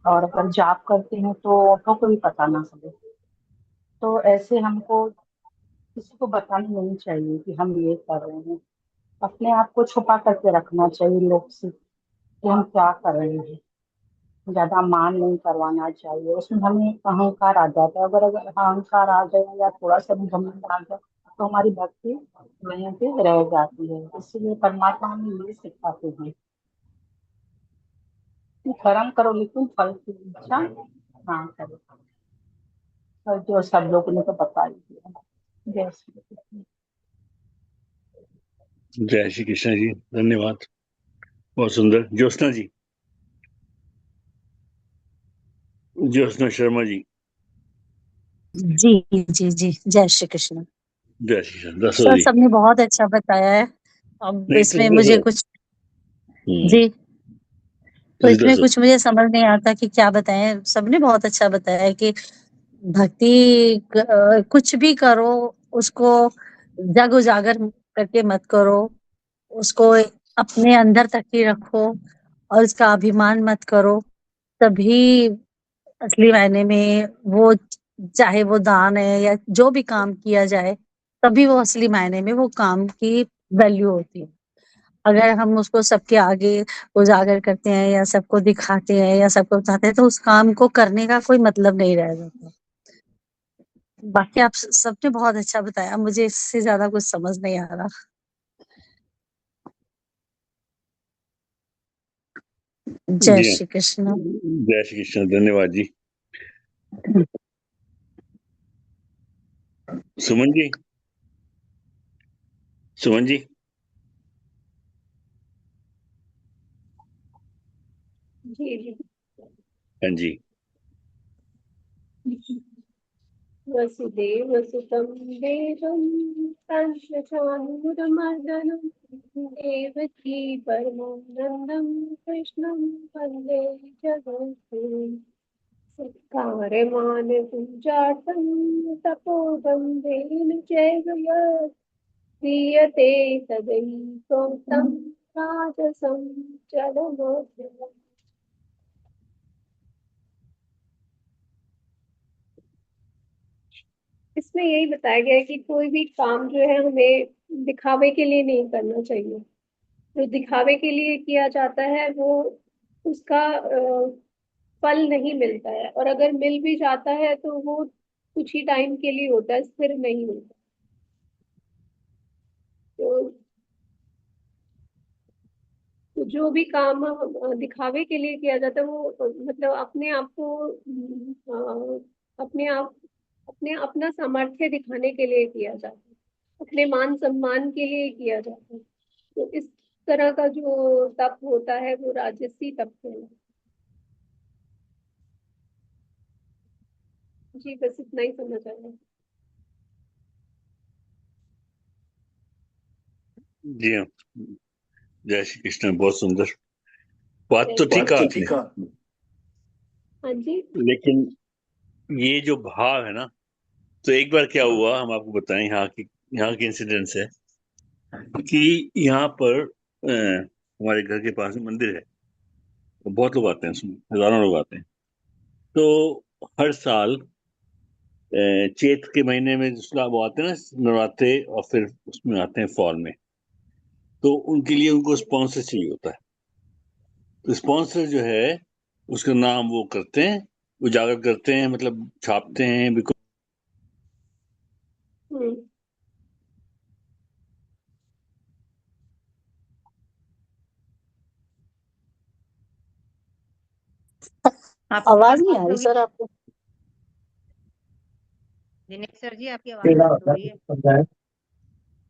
और अगर जाप करते हैं तो औरों को भी पता ना चले। तो ऐसे हमको किसी को बताना नहीं चाहिए कि हम ये कर रहे हैं। अपने आप को छुपा करके रखना चाहिए लोग से कि हम क्या कर रहे हैं। ज्यादा मान नहीं करवाना चाहिए, उसमें हमें अहंकार आ जाता है। अगर अगर अहंकार आ जाए या थोड़ा सा भी घमंड आ जाए तो हमारी भक्ति वहीं पे रह जाती है। इसलिए परमात्मा हमें ये सिखाते हैं कि कर्म करो लेकिन फल की इच्छा ना करो। और जो सब लोगों ने तो बता ही दिया। जय श्री कृष्ण। जय श्री कृष्ण जी, धन्यवाद, बहुत सुंदर। ज्योत्सना जी, ज्योत्सना शर्मा जी। जी जी जी, जय श्री कृष्ण। जय श्री कृष्ण। दसो सर जी। सबने बहुत अच्छा बताया है। अब नहीं इसमें तुम मुझे दसो। कुछ जी, तो तुम इसमें दसो। कुछ मुझे समझ नहीं आता कि क्या बताएं। सबने बहुत अच्छा बताया है कि भक्ति कुछ भी करो, उसको जग उजागर करके मत करो, उसको अपने अंदर तक ही रखो और उसका अभिमान मत करो। तभी असली मायने में वो, चाहे वो दान है या जो भी काम किया जाए, तभी वो असली मायने में वो काम की वैल्यू होती है। अगर हम उसको सबके आगे उजागर करते हैं या सबको दिखाते हैं या सबको बताते हैं तो उस काम को करने का कोई मतलब नहीं रह जाता। बाकी आप सबने बहुत अच्छा बताया, मुझे इससे ज्यादा कुछ समझ नहीं आ रहा। जय जी हाँ, श्री कृष्ण। जय श्री कृष्ण, धन्यवाद जी। सुमन जी, सुमन जी। जी जी। हाँ जी। वसुदेव सुतं देवं कंसचाणूरमर्दनं देवकी परमानन्दं कृष्णं वन्दे जगद्गुरुं सत्कारमान पूजार्थं तपोदम्भेन चैव यत् क्रियते तदैकोक्तं राजसं चलमोद्यमम्। इसमें यही बताया गया है कि कोई भी काम जो है हमें दिखावे के लिए नहीं करना चाहिए। जो दिखावे के लिए किया जाता है वो उसका फल नहीं मिलता है, और अगर मिल भी जाता है तो वो कुछ ही टाइम के लिए होता है, स्थिर नहीं होता। तो, तो जो भी काम दिखावे के लिए किया जाता है वो मतलब अपने आप को अपने आप अपने अपना सामर्थ्य दिखाने के लिए किया जाता है, अपने मान सम्मान के लिए किया जाता है। तो इस तरह का जो तप होता है वो राजसी तप है। जी बस इतना ही समझ आया। जी हाँ, जय श्री कृष्ण, बहुत सुंदर। बात तो ठीक बात है तो आपने, ठीक है। हाँ जी। लेकिन ये जो भाव है ना, तो एक बार क्या हुआ हम आपको बताएं। यहाँ की इंसिडेंस है कि यहाँ पर हमारे घर के पास में मंदिर है। तो बहुत लोग आते हैं उसमें, हजारों लोग आते हैं। तो हर साल चैत के महीने में जिसला वो आते हैं ना नवरात्रे, और फिर उसमें आते हैं फॉल में। तो उनके लिए उनको स्पॉन्सर चाहिए होता है। तो स्पॉन्सर जो है उसका नाम वो करते हैं, उजागर करते हैं, मतलब छापते हैं। बिकॉज हम्म। आपकी आवाज नहीं आ बंद रही होगी। सर आपको। दिनेश सर जी आपकी आवाज बंद हो रही है।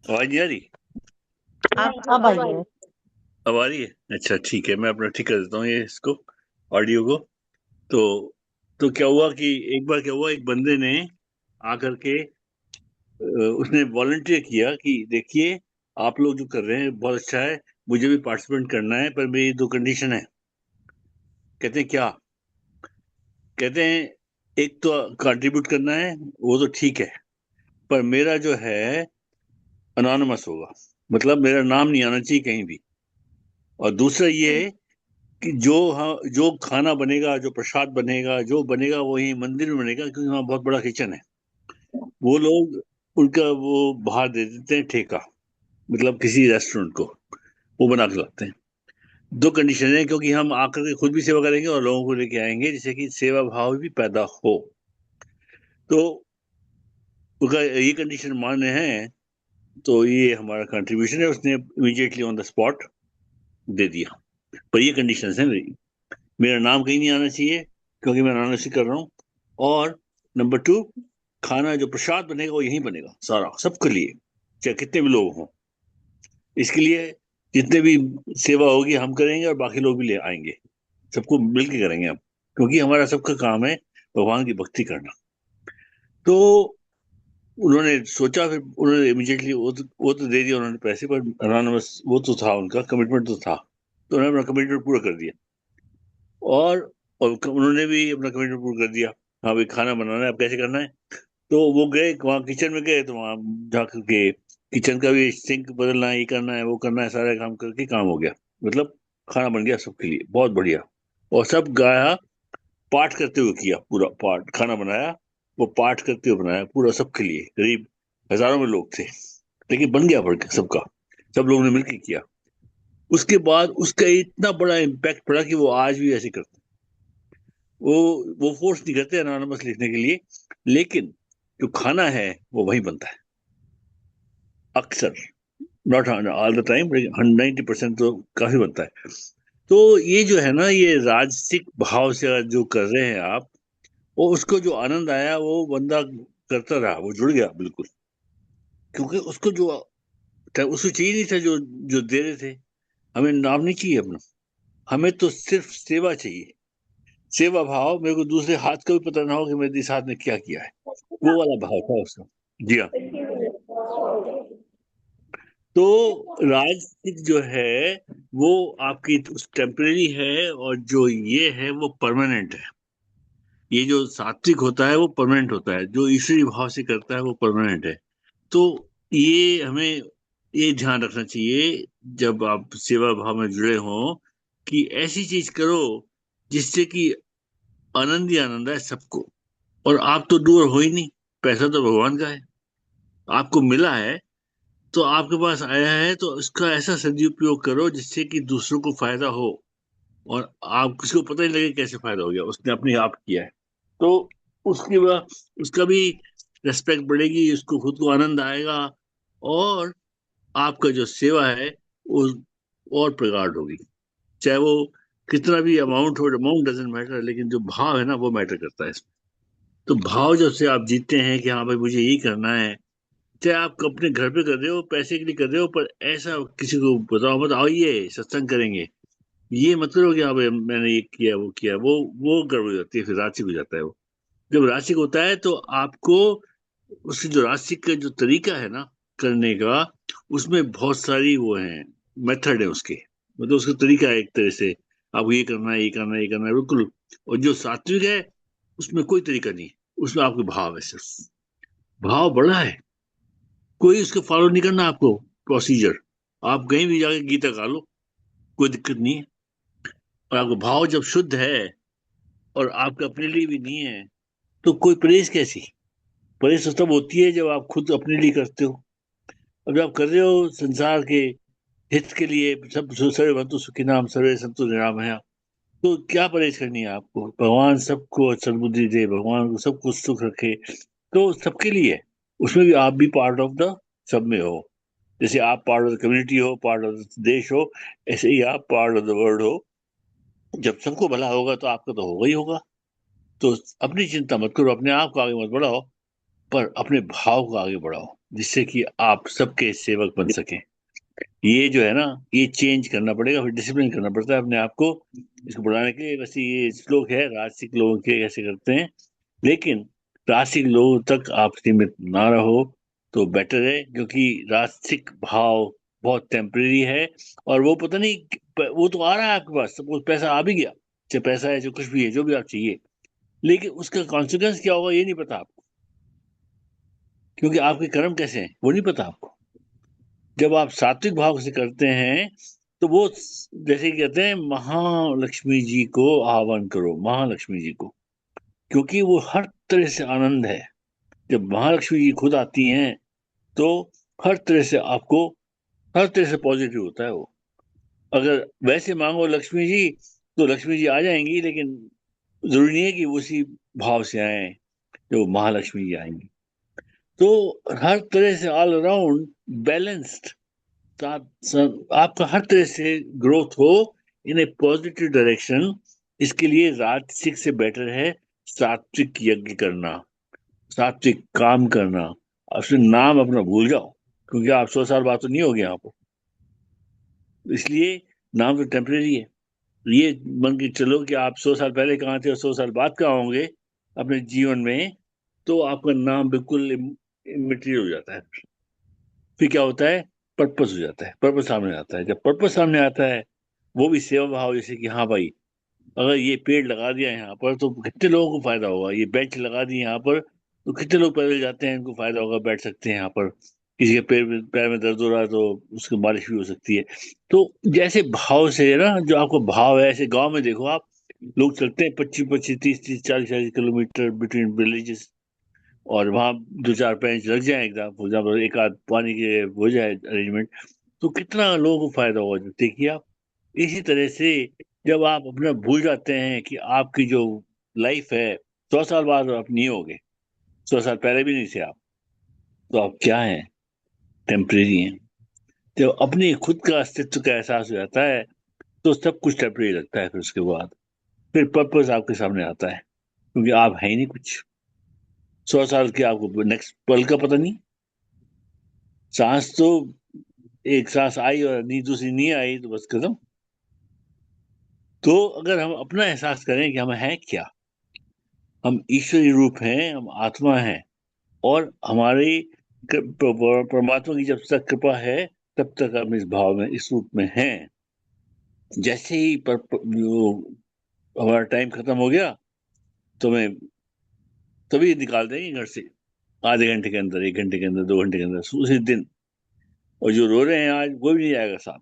आवाज नहीं आ रही? अब आई है। अब आ रही है? अच्छा ठीक है, मैं अपना ठीक कर देता हूँ ये इसको, ऑडियो को। तो क्या हुआ कि एक बार क्या हुआ, एक बंदे ने आकर के उसने वॉलंटियर किया कि देखिए आप लोग जो कर रहे हैं बहुत अच्छा है, मुझे भी पार्टिसिपेट करना है, पर मेरी 2 कंडीशन है। कहते हैं क्या? कहते हैं एक तो कंट्रीब्यूट करना है, वो तो ठीक है, पर मेरा जो है अनोनिमस होगा, मतलब मेरा नाम नहीं आना चाहिए कहीं भी। और दूसरा ये है कि जो खाना बनेगा, जो प्रसाद बनेगा, जो बनेगा वही मंदिर में बनेगा, क्योंकि वहाँ बहुत बड़ा किचन है। वो लोग उनका वो बाहर दे देते हैं ठेका, मतलब किसी रेस्टोरेंट को वो बना के लाते हैं। 2 कंडीशन है, क्योंकि हम आकर के खुद भी सेवा करेंगे और लोगों को लेके आएंगे, जिससे कि सेवा भाव भी पैदा हो। तो उनका ये कंडीशन मान्य है, तो ये हमारा कंट्रीब्यूशन है। उसने इमीडिएटली ऑन द स्पॉट दे दिया, पर ये कंडीशन है मेरी, मेरा नाम कहीं नहीं आना चाहिए क्योंकि मैं अनानस कर रहा हूँ। और नंबर 2, खाना जो प्रसाद बनेगा वो यहीं बनेगा सारा, सबके लिए, चाहे कितने भी लोग हों। इसके लिए जितने भी सेवा होगी हम करेंगे और बाकी लोग भी ले आएंगे, सबको मिलकर करेंगे हम, क्योंकि हमारा सबका काम है भगवान की भक्ति करना। तो उन्होंने सोचा, फिर उन्होंने इमीडिएटली वो तो दे दिया उन्होंने पैसे, पर अनानमस वो तो था, उनका कमिटमेंट तो था, तो उन्होंने अपना कमिटमेंट पूरा कर दिया। और उन्होंने भी अपना कमिटमेंट पूरा कर दिया। हाँ भाई खाना बनाना है, अब कैसे करना है? तो वो गए वहाँ किचन में गए, तो वहाँ जाकर के किचन का भी सिंक बदलना है, ये करना है वो करना है, सारा काम करके काम हो गया, मतलब खाना बन गया सबके लिए, बहुत बढ़िया। और सब गाया, पाठ करते हुए किया, पूरा पाठ खाना बनाया, वो पाठ करते हुए बनाया पूरा सबके लिए, करीब हजारों में लोग थे, लेकिन बन गया बढ़ सबका, सब लोगों ने मिलकर किया। उसके बाद उसका इतना बड़ा इम्पैक्ट पड़ा कि वो आज भी ऐसे करते हैं। वो फोर्स नहीं करते अनोनिमस लिखने के लिए, लेकिन जो खाना है वो वही बनता है अक्सर, नॉट ऑल द टाइम, 90% तो काफी बनता है। तो ये जो है ना, ये राजसिक भाव से जो कर रहे हैं आप, वो उसको जो आनंद आया वो बंदा करता रहा, वो जुड़ गया बिल्कुल, क्योंकि उसको चाहिए नहीं था जो जो दे रहे थे। हमें नाम नहीं चाहिए अपना, हमें तो सिर्फ सेवा चाहिए, सेवा भाव। मेरे को दूसरे हाथ का भी पता ना हो कि मेरे इस हाथ ने क्या किया है, वो वाला भाव था उसका। जी हाँ। तो राजसिक जो है वो आपकी टेम्परेरी है, और जो ये है वो परमानेंट है। ये जो सात्विक होता है वो परमानेंट होता है, जो ईश्वरी भाव से करता है वो परमानेंट है। तो ये हमें ये ध्यान रखना चाहिए जब आप सेवा भाव में जुड़े हों, कि ऐसी चीज करो जिससे कि आनंद ही आनंद है सबको। और आप तो दूर हो ही नहीं, पैसा तो भगवान का है, आपको मिला है, तो आपके पास आया है, तो इसका ऐसा सदुपयोग करो जिससे कि दूसरों को फायदा हो, और आप किसी को पता ही लगे कैसे फायदा हो गया, उसने अपने आप किया है। तो उसकी उसका भी रेस्पेक्ट बढ़ेगी, उसको खुद को आनंद आएगा, और आपका जो सेवा है वो और प्रगाढ़ होगी। चाहे वो कितना भी अमाउंट हो, अमाउंट डजेंट मैटर, लेकिन जो भाव है ना वो मैटर करता है इसमें। तो भाव जब से आप जीतते हैं कि हाँ भाई मुझे यही करना है, चाहे आप अपने घर पे कर रहे हो, पैसे के लिए कर रहे हो, पर ऐसा किसी को बताओ मत, आइए सत्संग करेंगे, ये मत करो कि हाँ भाई मैंने ये किया वो किया, वो गड़बड़ हो जाती है, फिर राशि हो जाता है वो। जब राशि होता है तो आपको उसकी जो राशि का जो तरीका है ना करने का, उसमें बहुत सारी वो है, मेथड है उसके, मतलब उसका तरीका है एक तरह से, आपको ये करना है ये करना है ये करना है बिल्कुल। और जो सात्विक है उसमें कोई तरीका नहीं, उसमें आपके भाव है, सिर्फ भाव बड़ा है, कोई उसको फॉलो नहीं करना आपको प्रोसीजर। आप कहीं भी जाके गीता गा लो, कोई दिक्कत नहीं है। और आपका भाव जब शुद्ध है और आपके अपने लिए भी नहीं है, तो कोई परहेज कैसी? परहेज तो तब होती है जब आप खुद अपने लिए करते हो। अब जब आप कर रहे हो संसार के हित के लिए, सब सर्वे भवन्तु सुखिनः सर्वे सन्तु निरामया, तो क्या परहेज करनी है आपको? भगवान सबको सद्बुद्धि दे, भगवान को सब कुछ सुख रखे, तो सबके लिए है। उसमें भी आप भी पार्ट ऑफ द सब में हो, जैसे आप पार्ट ऑफ द कम्युनिटी हो, पार्ट ऑफ द देश हो, ऐसे ही आप पार्ट ऑफ द वर्ल्ड हो। जब सबको भला होगा तो आपका तो होगा ही होगा। तो अपनी चिंता मत करो, अपने आप को आगे मत बढ़ाओ, पर अपने भाव को आगे बढ़ाओ, जिससे कि आप सबके सेवक बन सकें। ये जो है ना, ये चेंज करना पड़ेगा, फिर डिसिप्लिन करना पड़ता है अपने आप को इसको बढ़ाने के लिए। वैसे ये श्लोक है राजसिक लोगों के कैसे करते हैं, लेकिन राजसिक लोगों तक आप सीमित ना रहो तो बेटर है, क्योंकि राजसिक भाव बहुत टेम्परेरी है, और वो पता नहीं, वो तो आ रहा है आपके पास, सपोज पैसा आ भी गया, चाहे पैसा है, जो कुछ भी है, जो भी आप चाहिए, लेकिन उसका कॉन्सिक्वेंस क्या होगा ये नहीं पता आपको, क्योंकि आपके कर्म कैसे हैं वो नहीं पता आपको। जब आप सात्विक भाव से करते हैं तो वो जैसे कहते हैं, महालक्ष्मी जी को आह्वान करो, महालक्ष्मी जी को, क्योंकि वो हर तरह से आनंद है। जब महालक्ष्मी जी खुद आती हैं तो हर तरह से आपको, हर तरह से पॉजिटिव होता है वो। अगर वैसे मांगो लक्ष्मी जी तो लक्ष्मी जी आ जाएंगी, लेकिन जरूरी नहीं है कि उसी भाव से आए जो महालक्ष्मी जी आएंगी। तो हर तरह से ऑल अराउंड बैलेंस्ड, आपका हर तरह से ग्रोथ हो इन ए पॉजिटिव डायरेक्शन, इसके लिए राजसिक से बेटर है सात्विक यज्ञ करना, सात्विक काम करना। अब नाम अपना भूल जाओ, क्योंकि आप 100 साल बाद तो नहीं होगे यहाँ पर, इसलिए नाम तो टेम्परेरी है। ये मान के चलो कि आप 100 साल पहले कहाँ थे और 100 साल बाद कहाँ होंगे अपने जीवन में, तो आपका नाम बिल्कुल इमेटेरियल हो जाता है। फिर क्या होता है, पर्पस हो जाता है, पर्पस सामने आता है। जब पर्पस सामने आता है, वो भी सेवा भाव, जैसे कि हाँ भाई, अगर ये पेड़ लगा दिया यहाँ पर तो कितने लोगों को फायदा होगा, ये बेंच लगा दी यहाँ पर तो कितने लोग पैदल जाते हैं, इनको फायदा होगा, बैठ सकते हैं यहाँ पर। किसी के पैर में दर्द हो रहा है तो उसकी मालिश भी हो सकती है। तो जैसे भाव से है ना, जो आपको भाव है, ऐसे गांव में देखो आप, लोग चलते हैं 25-25, 30-30, 40-40 किलोमीटर बिटवीन विलेजेस, और वहां 2-4 बेंच लग जाए एकदम, फॉर एग्जाम्पल एक आध पानी के हो जाए अरेंजमेंट, तो कितना लोगों को फायदा होगा। जो देखिए आप, इसी तरह से जब आप अपना भूल जाते हैं कि आपकी जो लाइफ है 100 साल बाद आप नहीं होगे, 100 साल पहले भी नहीं थे आप, तो आप क्या हैं, टेम्परेरी हैं। जब अपने खुद का अस्तित्व का एहसास हो जाता है तो सब कुछ टेम्परेरी लगता है। फिर उसके बाद फिर पर्पस आपके सामने आता है, क्योंकि आप है ही नहीं कुछ। 100 साल के आपको नेक्स्ट पल का पता नहीं, सांस तो एक सांस आई और नहीं, दूसरी नहीं आई तो बस खत्म। तो अगर हम अपना एहसास करें कि हम हैं क्या, हम ईश्वरी रूप हैं, हम आत्मा हैं, और हमारी परमात्मा की जब तक कृपा है तब तक हम इस भाव में, इस रूप में हैं। जैसे ही जो हमारा टाइम खत्म हो गया तो मैं तभी निकाल देंगे घर से, आधे घंटे के अंदर, 1 घंटे के अंदर, 2 घंटे के अंदर, उसी दिन। और जो रो रहे हैं आज वो भी नहीं जाएगा साथ।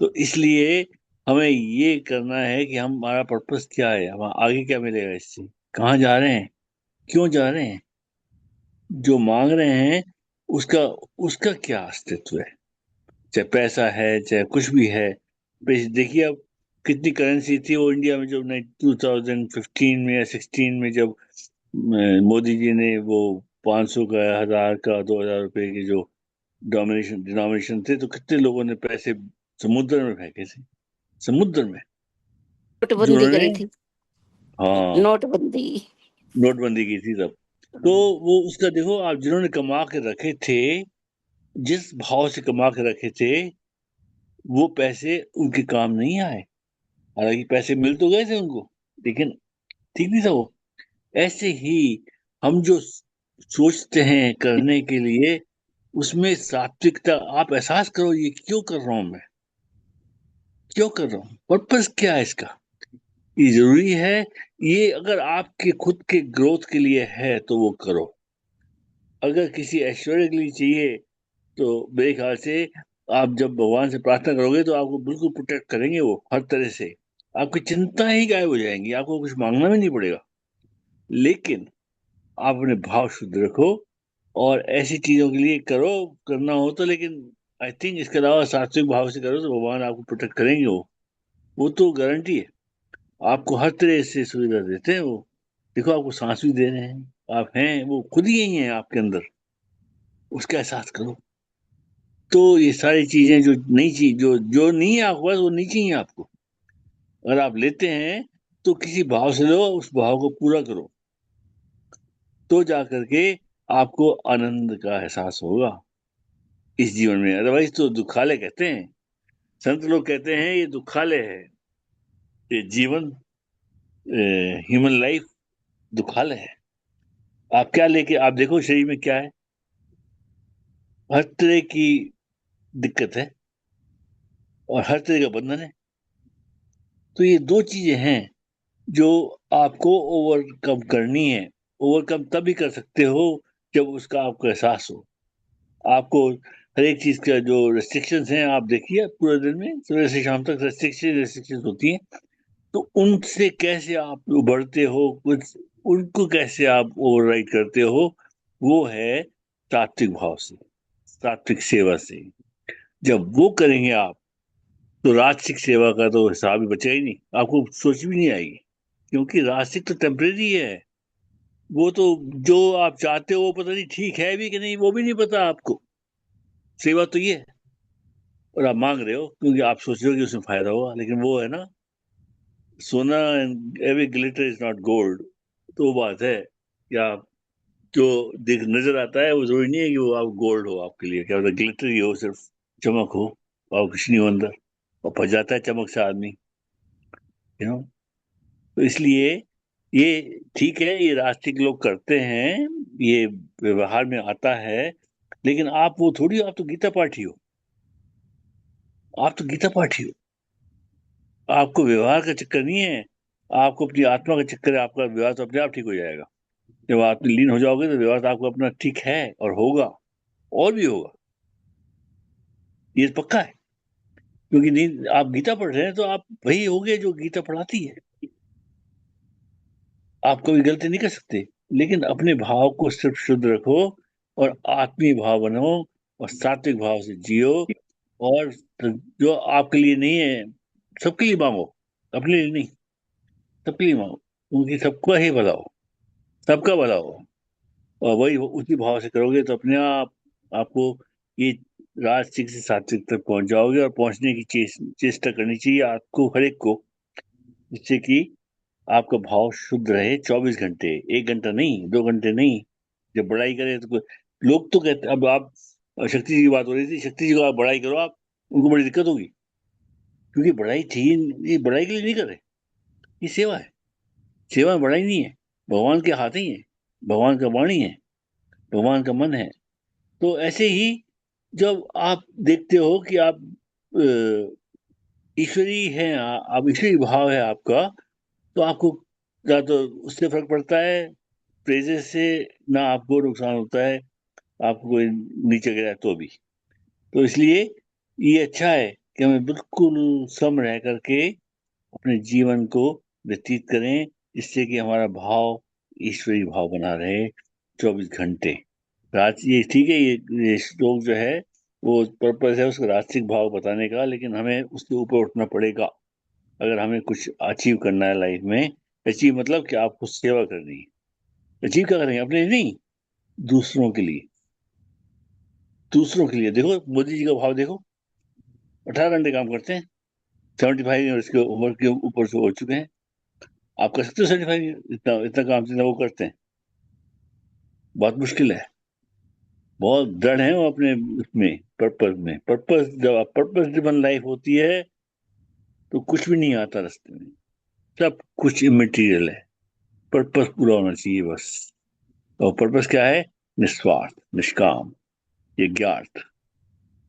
तो इसलिए हमें ये करना है कि हमारा पर्पस क्या है, हमें आगे क्या मिलेगा इससे, कहाँ जा रहे हैं, क्यों जा रहे हैं, जो मांग रहे हैं उसका उसका क्या अस्तित्व है, चाहे पैसा है चाहे कुछ भी है। देखिए अब कितनी करेंसी थी वो इंडिया में जब 2015 में या 16 में, जब मोदी जी ने वो 500 का, 1000 का, 2000 रुपए के जो डिनोमिनेशन थे, तो कितने लोगों ने पैसे समुद्र में फेंके थे, समुद्र में, नोटबंदी जिन्होंने, करी थी, हाँ, नोटबंदी। नोटबंदी की थी तब। तो वो उसका देखो आप, जिन्होंने कमा के रखे थे, जिस भाव से कमा के रखे थे, वो पैसे उनके काम नहीं आए। हालांकि पैसे मिल तो गए थे उनको, लेकिन ठीक नहीं था वो। ऐसे ही हम जो सोचते हैं करने के लिए, उसमें सात्विकता, आप एहसास करो ये क्यों कर रहा हूं मैं, क्यों कर रहा हूँ, पर्पस क्या है इसका, ये जरूरी है। ये अगर आपके खुद के ग्रोथ के लिए है तो वो करो। अगर किसी ऐश्वर्य के लिए चाहिए तो मेरे ख्याल से आप जब भगवान से प्रार्थना करोगे तो आपको बिल्कुल प्रोटेक्ट करेंगे वो हर तरह से, आपकी चिंता ही गायब हो जाएंगी, आपको कुछ मांगना भी नहीं पड़ेगा। लेकिन आप अपने भाव शुद्ध रखो और ऐसी चीजों के लिए करो, करना हो तो। लेकिन आई थिंक इसके अलावा सात्विक भाव से करो तो भगवान आपको प्रोटेक्ट करेंगे वो तो गारंटी है। आपको हर तरह से सुविधा देते हैं वो। देखो आपको सांस भी दे रहे हैं, आप हैं, वो खुद ही यही है आपके अंदर, उसका एहसास करो। तो ये सारी चीजें जो नहीं चाहिए, जो जो नहीं है आपके पास, वो नहीं चाहिए आपको। अगर आप लेते हैं तो किसी भाव से लो, उस भाव को पूरा करो, तो जाकर के आपको आनंद का एहसास होगा इस जीवन में। अदरवाइज तो दुखालय कहते हैं, संत लोग कहते हैं ये दुखालय है, ये जीवन, ह्यूमन लाइफ दुखालय है। आप क्या लेके, आप देखो शरीर में क्या है, हर तरह की दिक्कत है और हर तरह का बंधन है। तो ये दो चीजें हैं जो आपको ओवरकम करनी है। ओवरकम तभी कर सकते हो जब उसका आपको एहसास हो। आपको हर एक चीज का जो रेस्ट्रिक्शंस हैं, आप देखिए पूरे दिन में सुबह से शाम तक रेस्ट्रिक्शंस होती हैं, तो उनसे कैसे आप उभरते हो, कुछ उनको कैसे आप ओवरराइड करते हो, वो है सात्विक भाव से, सात्विक सेवा से। जब वो करेंगे आप, तो राजसिक सेवा का तो हिसाब ही बचेगा ही नहीं, आपको सोच भी नहीं आएगी। क्योंकि राजसिक तो टेम्परेरी है, वो तो जो आप चाहते हो वो पता नहीं ठीक है भी कि नहीं, वो भी नहीं पता आपको। सेवा तो ये है, और आप मांग रहे हो क्योंकि आप सोच रहे हो कि उसमें फायदा होगा। लेकिन वो है ना, सोना and every glitter is not gold. तो वो बात है कि आप जो देख नजर आता है वो जरूरी नहीं है कि वो आप गोल्ड हो आपके लिए। क्या होता है, ग्लिटर ही हो, सिर्फ चमक हो और कुछ नहीं हो अंदर, और फंस जाता है चमक से आदमी, यू नो। तो इसलिए ये ठीक है, ये राष्ट्रिक लोग करते हैं, ये व्यवहार में आता है। लेकिन आप वो थोड़ी, आप तो गीता पाठी हो, आप तो गीता पाठी हो। आपको व्यवहार का चक्कर नहीं है, आपको अपनी आत्मा का चक्कर है। आपका व्यवहार तो अपने आप ठीक हो जाएगा। जब आप लीन हो जाओगे तो व्यवहार तो आपको अपना ठीक है और होगा, और भी होगा, ये पक्का है। क्योंकि नहीं, आप गीता पढ़ रहे हैं तो आप वही होगे जो गीता पढ़ाती है। आप कभी गलती नहीं कर सकते। लेकिन अपने भाव को सिर्फ शुद्ध रखो और आत्मीय भाव बनो और सात्विक भाव से जियो। और जो आपके लिए नहीं है, सबके लिए मांगो, अपने लिए नहीं, सबके लिए मांगो, क्योंकि सबका ही भला हो, सबका भला हो। और वही उसी भाव से करोगे तो अपने आप आपको ये राजसिक से सात्विक तक पहुंच जाओगे। और पहुंचने की चेष्टा करनी चाहिए आपको, हर एक को, जिससे कि आपका भाव शुद्ध रहे 24 घंटे, 1 घंटा नहीं, 2 घंटे नहीं। जब बड़ाई करें तो लोग तो कहते, अब आप शक्ति जी की बात हो रही थी, शक्ति जी को आप बड़ाई करो, आप उनको बड़ी दिक्कत होगी, क्योंकि बड़ाई थी, ये बड़ाई के लिए नहीं कर रहे, ये सेवा है। सेवा में बड़ाई नहीं है, भगवान के हाथ ही है, भगवान का वाणी है, भगवान का मन है। तो ऐसे ही जब आप देखते हो कि आप ईश्वरी हैं, आप ईश्वरी भाव है आपका, तो आपको या तो उससे फर्क पड़ता है, प्रेजेस से ना आपको नुकसान होता है, आपको कोई नीचे गिरा है तो भी। तो इसलिए ये अच्छा है कि हमें बिल्कुल सम रह करके अपने जीवन को व्यतीत करें, जिससे कि हमारा भाव ईश्वरी भाव बना रहे 24 घंटे। राज ये ठीक है, ये श्लोक जो है वो पर्पज है उसका राजसिक भाव बताने का, लेकिन हमें उसके ऊपर उठना पड़ेगा अगर हमें कुछ अचीव करना है लाइफ में। अचीव मतलब कि आपको सेवा करनी है। अचीव क्या करेंगे, अपने लिए नहीं, दूसरों के लिए। दूसरों के लिए देखो, मोदी जी का भाव देखो, 18 घंटे काम करते हैं, 75 ईयर्स की उम्र के ऊपर से हो चुके हैं। आप कर सकते हो 75, इतना इतना काम जितना वो करते हैं? बहुत मुश्किल है। बहुत दृढ़ है वो अपने उसमें, पर्पस में। पर्पस, जब आप पर्पस ड्रिवन लाइफ होती है तो कुछ भी नहीं आता रास्ते में, सब कुछ इमेटीरियल है। पर्पस पूरा होना चाहिए बस। और पर्पस क्या है? निस्वार्थ, निष्काम, ये ज्ञात।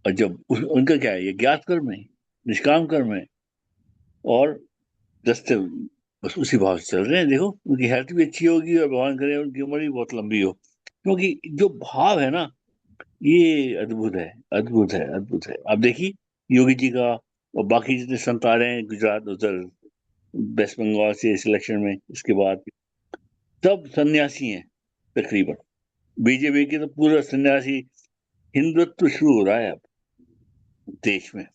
और जब उनका क्या है, ये ज्ञात कर्म है, निष्काम कर्म है, और रास्ते बस उसी भाव से चल रहे हैं। देखो उनकी हेल्थ भी अच्छी होगी और भगवान करे उनकी उम्र भी बहुत लंबी हो, क्योंकि जो भाव है ना, ये अद्भुत है, अद्भुत है, अद्भुत है। आप देखिए योगी जी का और बाकी जितने संत आ रहे हैं गुजरात, उधर वेस्ट बंगाल से सिलेक्शन में, इसके बाद सब सन्यासी हैं तकरीबन। बीजेपी के तो पूरा सन्यासी हिंदुत्व शुरू हो रहा है अब देश में।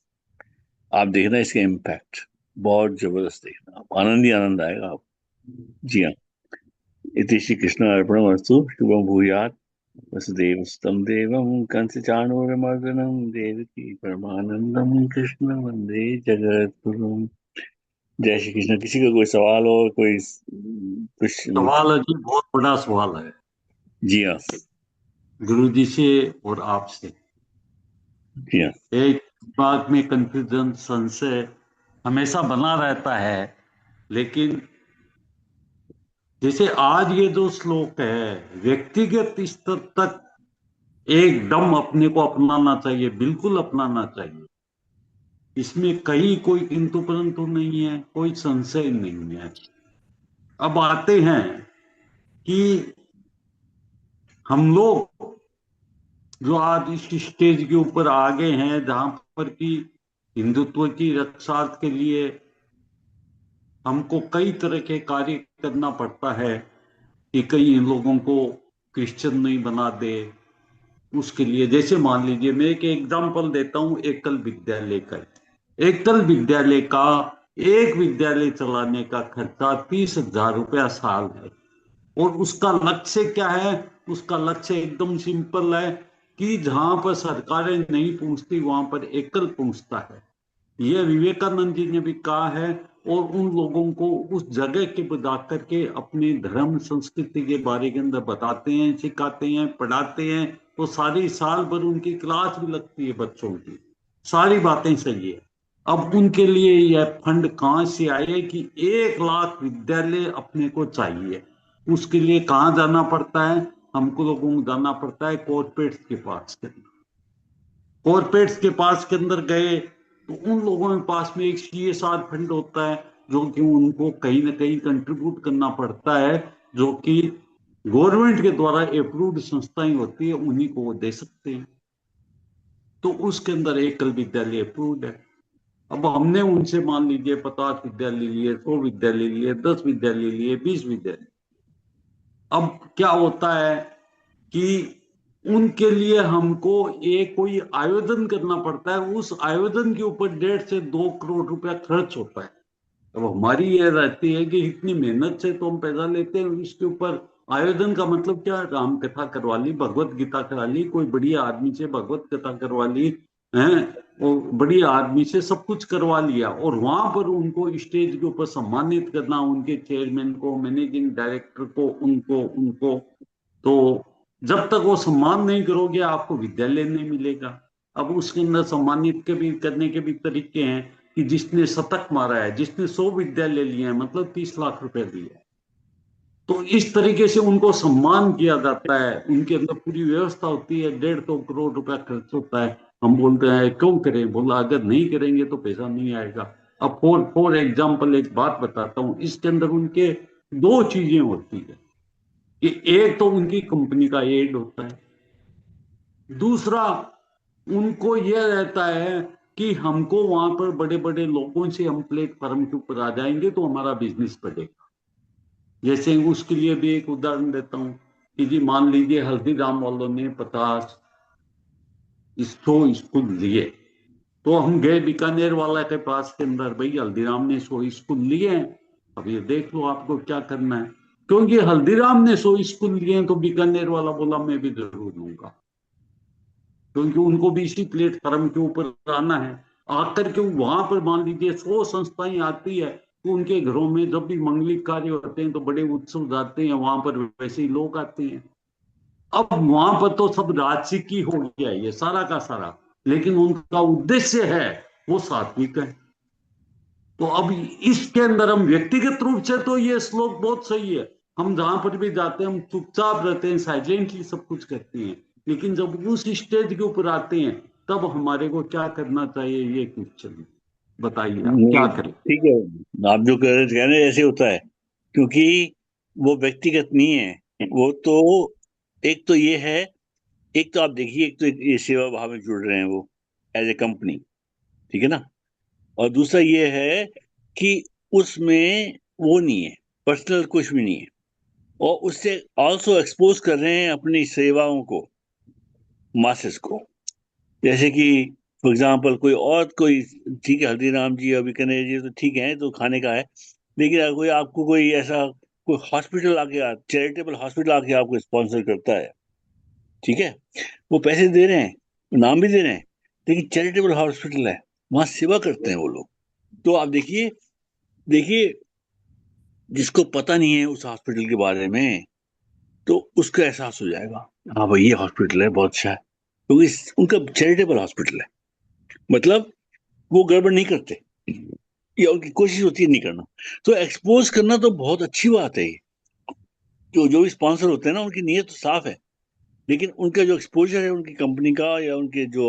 आप देखना इसका इम्पैक्ट बहुत जबरदस्त, देखना आप, आनंद ही आनंद आएगा आप। जी हाँ। इति श्री कृष्ण अर्पणमस्तु, शुभम भूयात्। वसुदेवसुतं देवं कंसचाणूरमर्दनं देवकी परमानन्दं कृष्ण वन्दे जगद्गुरुम्। जय श्री कृष्ण। किसी का कोई सवाल हो, कोई कुछ? सवाल है जी, बहुत बड़ा सवाल है जी हाँ। गुरु जी से और आपसे। जी हाँ। एक दिमाग में कंफ्यूजन, संशय हमेशा बना रहता है, लेकिन जैसे आज ये जो श्लोक है, व्यक्तिगत स्तर तक एकदम अपने को अपनाना चाहिए, बिल्कुल अपनाना चाहिए। इसमें कहीं कोई किंतु परंतु नहीं है, कोई संशय नहीं है। अब आते हैं कि हम लोग जो आज इस स्टेज के ऊपर आ गए हैं, जहां पर कि हिंदुत्व की रक्षा के लिए हमको कई तरह के कार्य करना पड़ता है कि कई इन लोगों को क्रिश्चियन नहीं बना दे। उसके लिए जैसे मान लीजिए, मैं एक एग्जांपल देता हूं एकल विद्यालय का। एकल विद्यालय का, एक विद्यालय चलाने का खर्चा 30,000 रुपया साल है। और उसका लक्ष्य क्या है? उसका लक्ष्य एकदम सिंपल है कि जहां पर सरकारें नहीं पहुंचती वहां पर एकल पहुंचता है। यह विवेकानंद जी ने भी कहा है। और उन लोगों को उस जगह के बता करके अपने धर्म संस्कृति के बारे के अंदर बताते हैं, सिखाते हैं, पढ़ाते हैं। तो सारी साल भर उनकी क्लास भी लगती है बच्चों की, सारी बातें सही है। अब उनके लिए यह फंड कहां से आए कि 1 लाख विद्यालय अपने को चाहिए? उसके लिए कहां जाना पड़ता है? हमको लोगों को जाना पड़ता है कॉर्पोरेट्स के पास के अंदर। कॉर्पोरेट्स के पास के अंदर गए तो उन लोगों के पास में एक CSR फंड होता है, जो कि उनको कहीं ना कहीं कंट्रीब्यूट करना पड़ता है, जो कि गवर्नमेंट के द्वारा अप्रूव्ड संस्थाएं होती है, उन्हीं को वो दे सकते हैं। तो उसके अंदर एकल विद्यालय अप्रूव्ड है। अब हमने उनसे मान लीजिए 50 विद्यालय लिए, 100 विद्यालय लिए, 10 विद्यालय लिए, 20 विद्यालय। अब क्या होता है कि उनके लिए हमको एक कोई आयोजन करना पड़ता है। उस आयोजन के ऊपर 1.5 से 2 करोड़ रुपया खर्च होता है। अब हमारी यह रहती है कि इतनी मेहनत से तो हम पैसा लेते हैं, इसके ऊपर आयोजन का मतलब क्या? राम कथा करवा ली, भगवत गीता करा ली, कोई बढ़िया आदमी से भगवत कथा करवा ली है, और बढ़िया आदमी से सब कुछ करवा लिया, और वहां पर उनको स्टेज के ऊपर सम्मानित करना, उनके चेयरमैन को, मैनेजिंग डायरेक्टर को, उनको उनको तो जब तक वो सम्मान नहीं करोगे आपको विद्यालय नहीं मिलेगा। अब उसके अंदर सम्मानित के भी करने के भी तरीके हैं कि जिसने शतक मारा है, जिसने 100 विद्यालय लिए हैं, मतलब 30 लाख रुपए दिए। तो इस तरीके से उनको सम्मान किया जाता है। उनके अंदर पूरी व्यवस्था होती है, 1.5 करोड़ रुपया खर्च होता है। हम बोलते हैं क्यों करें? बोला अगर नहीं करेंगे तो पैसा नहीं आएगा। अब फॉर एग्जाम्पल एक बात बताता हूँ, इसके अंदर उनके 2 चीजें होती है कि एक तो उनकी कंपनी का एड होता है, दूसरा उनको यह रहता है कि हमको वहां पर बड़े बड़े लोगों से हम प्लेटफॉर्म के ऊपर आ जाएंगे तो हमारा बिजनेस बढ़ेगा। जैसे उसके लिए भी एक उदाहरण देता हूँ कि जी मान लीजिए हल्दीराम वालों ने 50 100 स्कूल लिए, तो हम गए बीकानेर वाला के पास के अंदर, भाई हल्दीराम ने 100 स्कूल लिए हैं, अब ये देख लो आपको क्या करना है। क्योंकि हल्दीराम ने 100 स्कूल लिए हैं तो बीकानेर वाला बोला मैं भी जरूर लूंगा, क्योंकि उनको भी इसी प्लेटफॉर्म के ऊपर आना है। आकर के वहां पर मान लीजिए 100 संस्थाएं आती है, तो उनके घरों में जब भी मंगलिक कार्य होते हैं तो बड़े उत्सव जाते हैं, वहां पर वैसे ही लोग आते हैं। अब वहां पर तो सब राजसिक ही हो गया ये सारा का सारा, लेकिन उनका उद्देश्य है वो सात्विक है। तो अब इसके अंदर हम व्यक्तिगत रूप से तो ये श्लोक बहुत सही है। हम जहां पर भी जाते हैं हम चुपचाप रहते हैं, साइलेंटली सब कुछ करते हैं, लेकिन जब उस स्टेज के ऊपर आते हैं तब हमारे को क्या करना चाहिए, ये क्वेश्चन बताइए, आप क्या नहीं, करें? ठीक है। आप जो कह रहे हैं ऐसे होता है, क्योंकि वो व्यक्तिगत नहीं है। वो तो एक तो ये है, एक तो आप देखिए, एक तो ये सेवा भाव में जुड़ रहे हैं वो एज ए कंपनी, ठीक है ना। और दूसरा ये है कि उसमें वो नहीं है, पर्सनल कुछ भी नहीं है। और उससे ऑल्सो एक्सपोज कर रहे हैं अपनी सेवाओं को मासेस को। जैसे कि फॉर एग्जाम्पल कोई ठीक है, हल्दीराम जी और बीकानेर जी तो ठीक है, तो खाने का है। लेकिन अगर कोई आपको कोई ऐसा कोई हॉस्पिटल आके, चैरिटेबल हॉस्पिटल आके आपको स्पॉन्सर करता है, ठीक है, वो पैसे दे रहे हैं, नाम भी दे रहे हैं, लेकिन चैरिटेबल हॉस्पिटल है, वहां सेवा करते हैं वो लोग। तो आप देखिए देखिए, जिसको पता नहीं है उस हॉस्पिटल के बारे में, तो उसका एहसास हो जाएगा, हाँ भाई ये हॉस्पिटल है, बहुत अच्छा है, क्योंकि उनका चैरिटेबल हॉस्पिटल है, मतलब वो गड़बड़ नहीं करते, या उनकी कोशिश होती है नहीं करना। तो एक्सपोज करना तो बहुत अच्छी बात है। ये जो भी स्पॉन्सर होते हैं ना, उनकी नीयत तो साफ है, लेकिन उनका जो एक्सपोजर है उनकी कंपनी का या उनके जो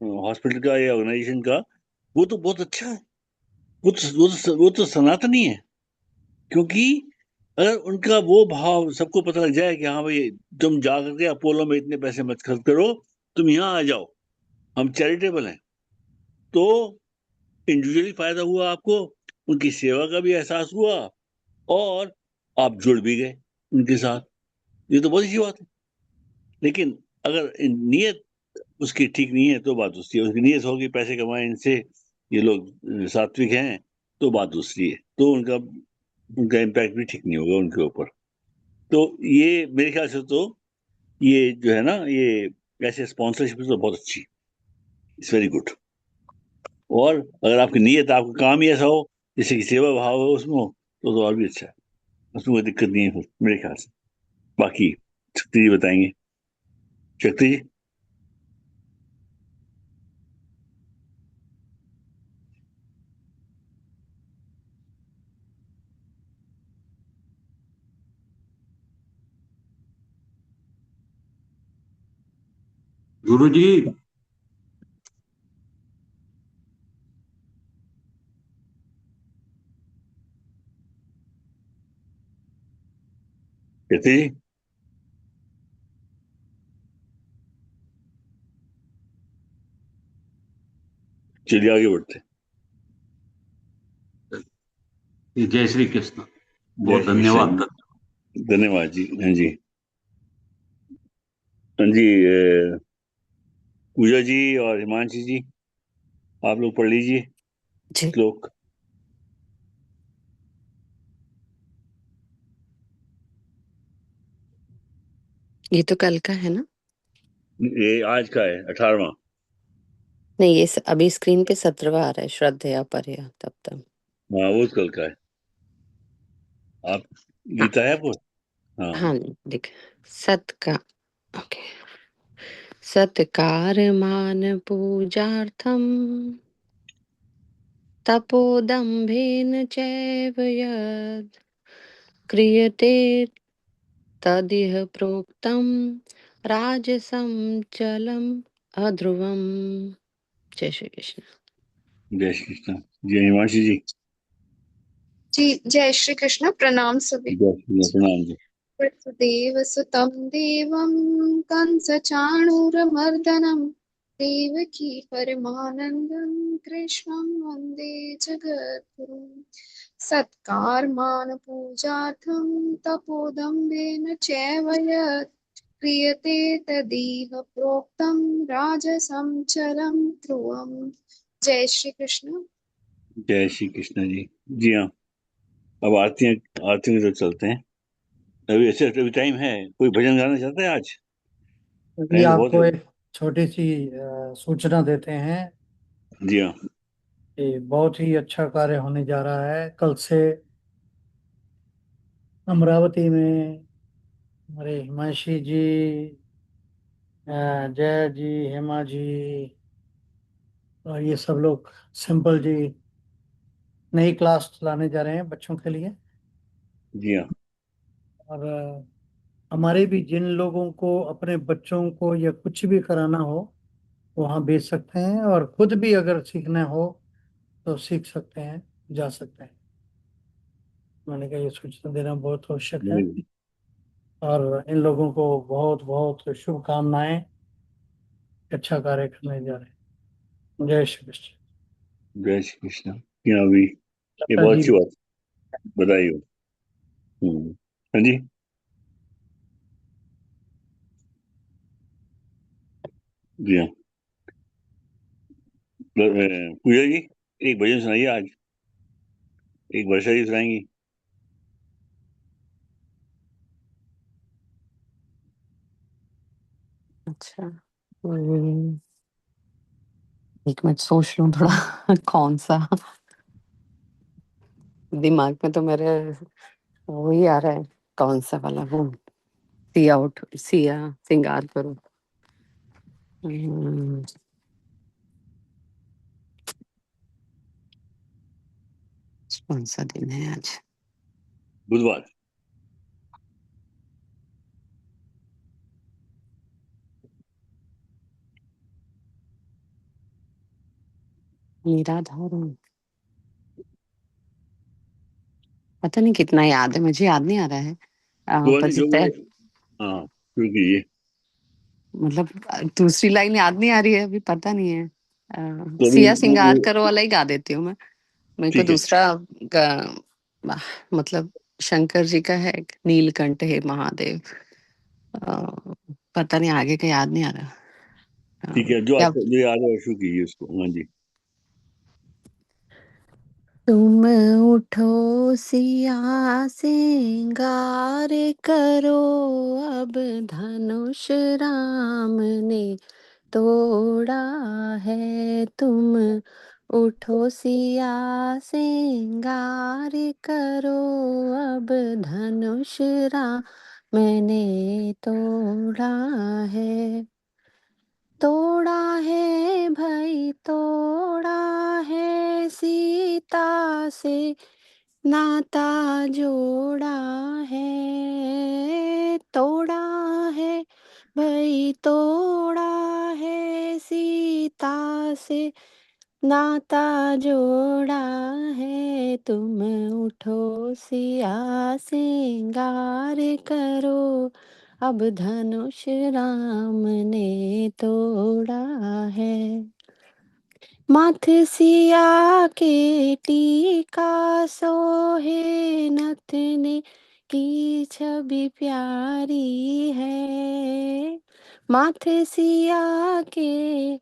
हॉस्पिटल का या ऑर्गेनाइजेशन का, वो तो बहुत अच्छा है। वो तो सनातनी है। क्योंकि अगर उनका वो भाव सबको पता लग जाए कि हाँ भाई, तुम जा करके अपोलो में इतने पैसे मत खर्च करो, तुम यहाँ आ जाओ, हम चैरिटेबल हैं, तो इंडिविजुअली फायदा हुआ आपको, उनकी सेवा का भी एहसास हुआ, और आप जुड़ भी गए उनके साथ। ये तो बहुत अच्छी बात है। लेकिन अगर नीयत उसकी ठीक नहीं है तो बात दूसरी है। उसकी नीयत होगी पैसे कमाए इनसे, ये लोग सात्विक हैं, तो बात दूसरी है, तो उनका उनका इम्पैक्ट भी ठीक नहीं होगा उनके ऊपर। तो ये मेरे ख्याल से तो ये जो है ना, ये ऐसे स्पॉन्सरशिप तो बहुत अच्छी, इट्स वेरी गुड। और अगर आपकी नीयत, आपका काम ही ऐसा हो जैसे कि सेवा भाव हो उसमें हो, तो और भी अच्छा है, उसमें कोई दिक्कत नहीं है फिर मेरे ख्याल से। बाकी शक्ति जी बताएंगे। शक्ति जी। गुरु जी, शक्ति जी। चलिए आगे बढ़ते हैं। जय श्री कृष्ण। जय बहुत श्री कृष्ण। धन्यवाद। धन्यवाद जी। हाँ जी, हाँ जी। पूजा जी और हिमांशी जी, आप लोग पढ़ लीजिए जी। श्लोक। ये तो कल का है ना? ये आज का है 18वां। नहीं, ये अभी स्क्रीन पे 17वां आ रहा है, श्रद्धया परया तब तक। हाँ, वो कल का है। आप हाँ गीता है आपको? हाँ। हाँ, देख सत का। ओके। सत्कार मान पूजार्थम तपोदम्भेन चैव यत् क्रियते तदिह प्रोक्तम राजसं चलम अध्रुवम। जय श्री कृष्ण। जय श्री कृष्ण। जय हिमांशी जी। जी, जय श्री कृष्ण। प्रणाम सभी। जय श्री कृष्ण, प्रणाम जी। वसुदेव सुतं देवं कंसचाणूरमर्दनं देवकी परमानन्दं कृष्णं वन्दे जगद्गुरुं। सत्कारमान पूजार्थं तपोदम्भेन चैव यत् क्रियते तदिह प्रोक्तं राजसं चलं ध्रुवम्। जय श्री कृष्ण। जय श्री कृष्ण जी। जी हाँ, अब आरती की तरफ चलते हैं। अभी ऐसे अभी टाइम है, कोई भजन गाना चाहता है आज? अभी टाइम तो बहुत आपको है। एक छोटी सी सूचना देते हैं जी हाँ। कि बहुत ही अच्छा कार्य होने जा रहा है कल से अमरावती में। हमारे हिमांशी जी, जय जी, हेमा जी और ये सब लोग, सिंपल जी, नई क्लास लाने जा रहे हैं बच्चों के लिए। जी हाँ। और हमारे भी जिन लोगों को अपने बच्चों को या कुछ भी कराना हो वहाँ भेज सकते हैं, और खुद भी अगर सीखना हो तो सीख सकते हैं, जा सकते हैं। मैंने कहा ये सूचना देना बहुत आवश्यक है। Very good. और इन लोगों को बहुत बहुत शुभकामनाएं, अच्छा कार्य करने जा रहे हैं। जय श्री कृष्ण। जय श्री कृष्ण। जी हाँ, अभी ये लता बहुत जी। अच्छी बात, बधाई हो। हाँ जी। जी हाँ। पूजा जी, एक भजन सुनाइए आज, एक वर्षा जी सुनाएंगी। अच्छा। एक मिनट सोच लूं थोड़ा कौन सा। दिमाग में तो मेरे वो ही आ रहा है, कौन सा वाला वो, सिया उठ सिया सिंगार करो। हम्म, कौन सा दिन है आज? बुधवार। निराधार हूँ। पता नहीं कितना याद है, मुझे याद नहीं आ रहा है। जो पर नहीं जो जितना, हाँ, शुरू कीजिए। मतलब दूसरी लाइन याद नहीं आ रही है अभी, पता नहीं है। तो अभी सिया सिंगार करो वाला ही गा देती हूँ मैं। मेरे को ठीक है। दूसरा मतलब शंकर जी का है, नीलकंठ हे महादेव। पता नहीं, आगे का याद नहीं आ रहा। ठीक है, जो क्या? आता जो याद है शुरू कीजिए उसको। हाँ जी। तुम उठो सिया सिंगार करो, अब धनुष राम ने तोड़ा है। तुम उठो सिया सिंगार करो, अब धनुष राम ने तोड़ा है। तोड़ा है भाई, तोड़ा है सीता से नाता जोड़ा है। तोड़ा है भाई, तोड़ा है सीता से नाता जोड़ा है। तुम उठो सिया सिंगार करो, अब धनुष राम ने तोड़ा है। माथ सिया के टीका सोहे, नथने की छवि प्यारी है। माथ सिया के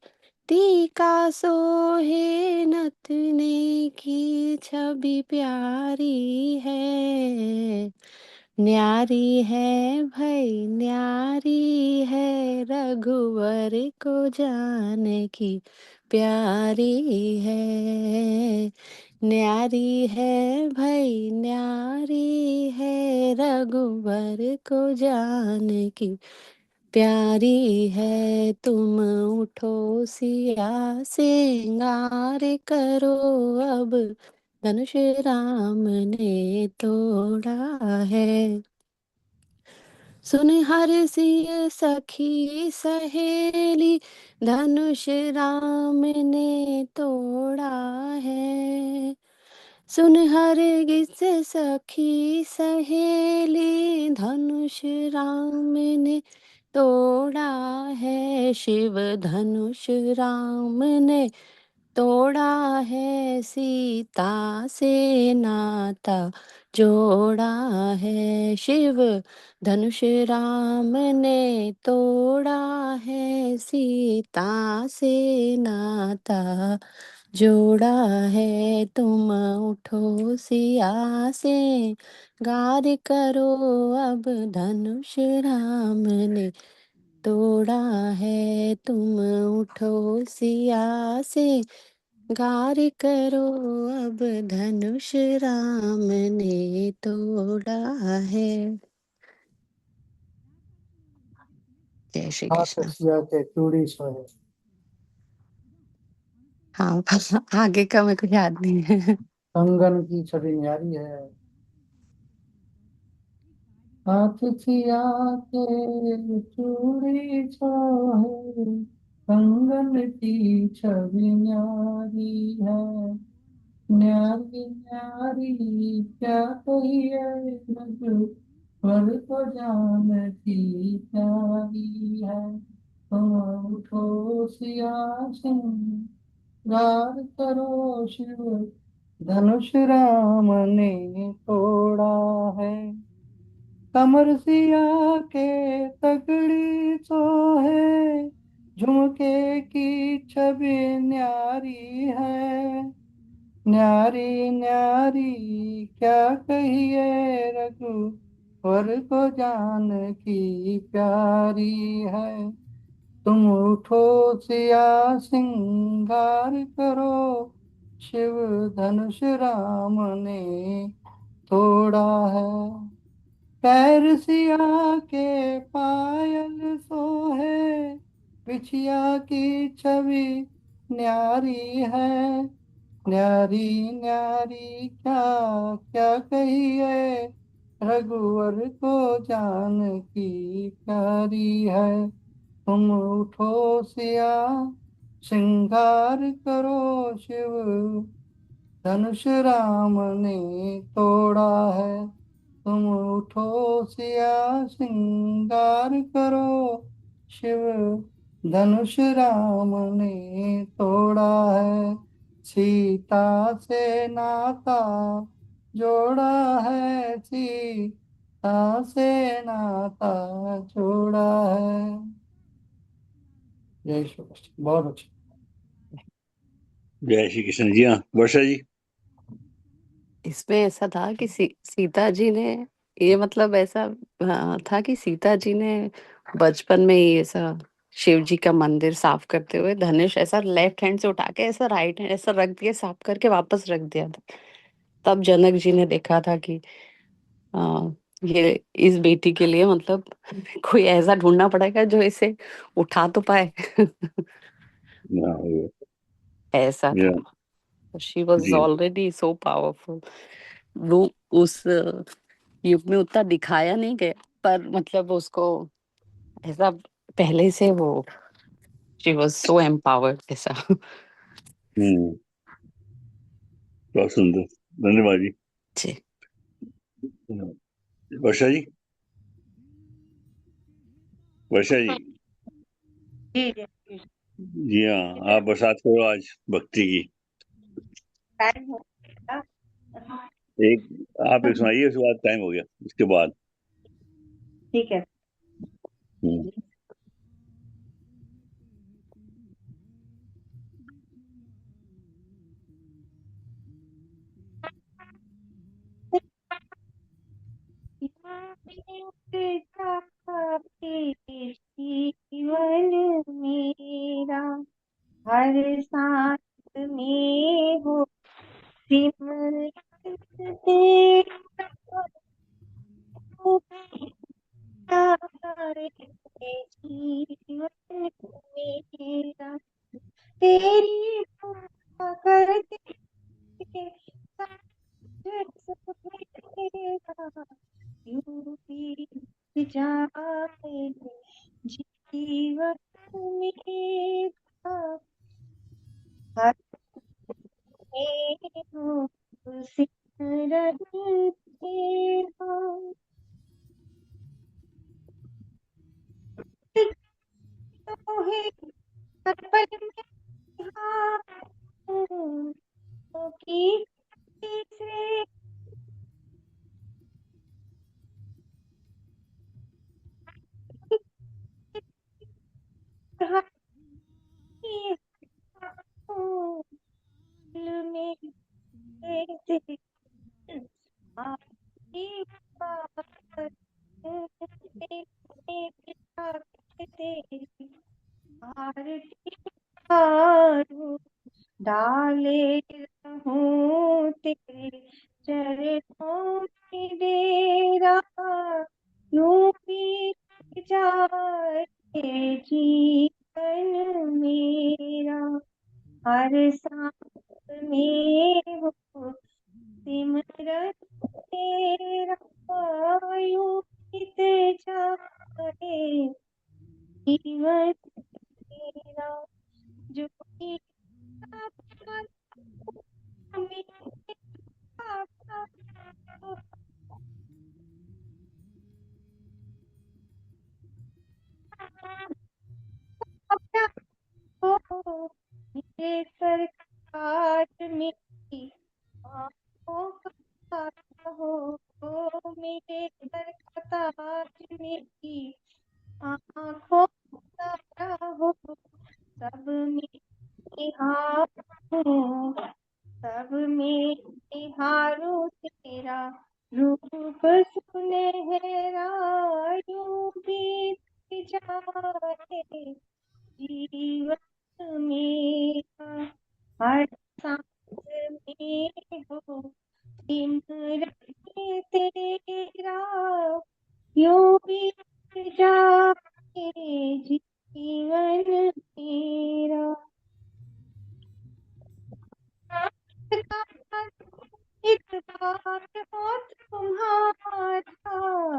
टीका सोहे, नथने की छवि प्यारी है। न्यारी है भाई, न्यारी है, रघुवर को जाने की प्यारी है। न्यारी है भाई, न्यारी है, रघुवर को जाने की प्यारी है। तुम उठो सिया सिंगार करो, अब धनुष राम ने तोड़ा है। सुन हर सिय सखी सहेली, धनुष राम ने तोड़ा है। सुन हर गिस सखी सहेली, धनुष राम ने तोड़ा है। शिव धनुष राम ने तोड़ा है, सीता से नाता जोड़ा है। शिव धनुष राम ने तोड़ा है, सीता से नाता जोड़ा है। तुम उठो सिया से गार करो, अब धनुष राम ने तोड़ा है। तुम उठो सिया से गार करो, अब धनुष राम ने तोड़ा है। जय श्री हाथ कृष्ण। सिया के चूड़ी सोहे। हाँ, आगे का मेरे को याद नहीं है। कंगन की छवि न्यारी है। हाथ सिया के चूड़ी सोहे, कंगन की छवि न्यारी है। न्यारी न्यारी क्या कहिए, रघुवर को जान की प्यारी है। तुम उठो सिया श्रृंगार करो, शिव धनुष राम ने तोड़ा है। कमर सिया के तगड़ी तो है, झुमके की छवि न्यारी है। न्यारी न्यारी क्या कहिए, रघुवर को जान की प्यारी है। तुम उठो सिया सिंगार करो, शिव धनुष राम ने तोड़ा है। पैर सिया के पायल सोहे, बिछिया की छवि न्यारी है। न्यारी न्यारी क्या क्या कहिए, रघुवर को जानकी प्यारी है। तुम उठो सिया श्रृंगार करो, शिव धनुष राम ने तोड़ा है। तुम उठो सिया श्रृंगार करो, शिव धनुष राम ने तोड़ा है। सीता से नाता जोड़ा है, सीता से नाता जोड़ा है। जय श्री कृष्ण। बहुत अच्छा। जय श्री कृष्ण। जी हाँ, वर्षा जी। इसमें ऐसा था कि सीता जी ने ये मतलब ऐसा था कि सीता जी ने बचपन में ही ऐसा शिव जी का मंदिर साफ करते हुए धनुष ऐसा लेफ्ट हैंड से उठा के ऐसा राइट हैंड ऐसा रख दिया, साफ करके वापस रख दिया था। तब जनक जी ने देखा था कि ये इस बेटी के लिए मतलब कोई ऐसा ढूंढना पड़ेगा जो इसे उठा तो पाए। ऐसा जी था। हाँ, शी वॉज जी ऑलरेडी सो पावरफुल। वो उस युग में उतना दिखाया नहीं गया, पर मतलब उसको ऐसा पहले से वो शी वॉज सो एम्पावर्ड ऐसा। हम्म, बहुत सुंदर। धन्यवाद जी। जी। वर्षा जी। वर्षा जी। जी जी जी। जी हाँ, आप बरसात करो आज भक्ति की। टाइम हो गया। एक आप एक सुनाइए, उसके बाद टाइम हो गया उसके बाद। ठीक है। हम्म, जीवन मेरा हर सांस में हो सिमरन तेरा, जीवन मेरा तेरी पूजा करते मेरा यूं बीत जाए जीवन मेरा हर में हो सिमरन तेरा। तो है हर पल में हाथों की से हाथी हाथों दिल में से आपकी बात तेरी आरती हारू डाले रहूं तेरे चरणों में डेरा यूं बीत जाए जीवन मेरा हर सांस में हो सिमरन तेरा यूं बीत जाए जीवन मेरा जो कि मेरे सर काट मेरी आँखों का तारा हो मेरे सर का ताज मेरी आँखों का तारा हो सब में निहारूं सब में निहारूं तेरा रूप सुनहरा यूं बीत जाए जीवन मेरा हर सांस रहे तेरा यूं बीत जाए जीवन तेरा। इतबार हो तुम्हारा,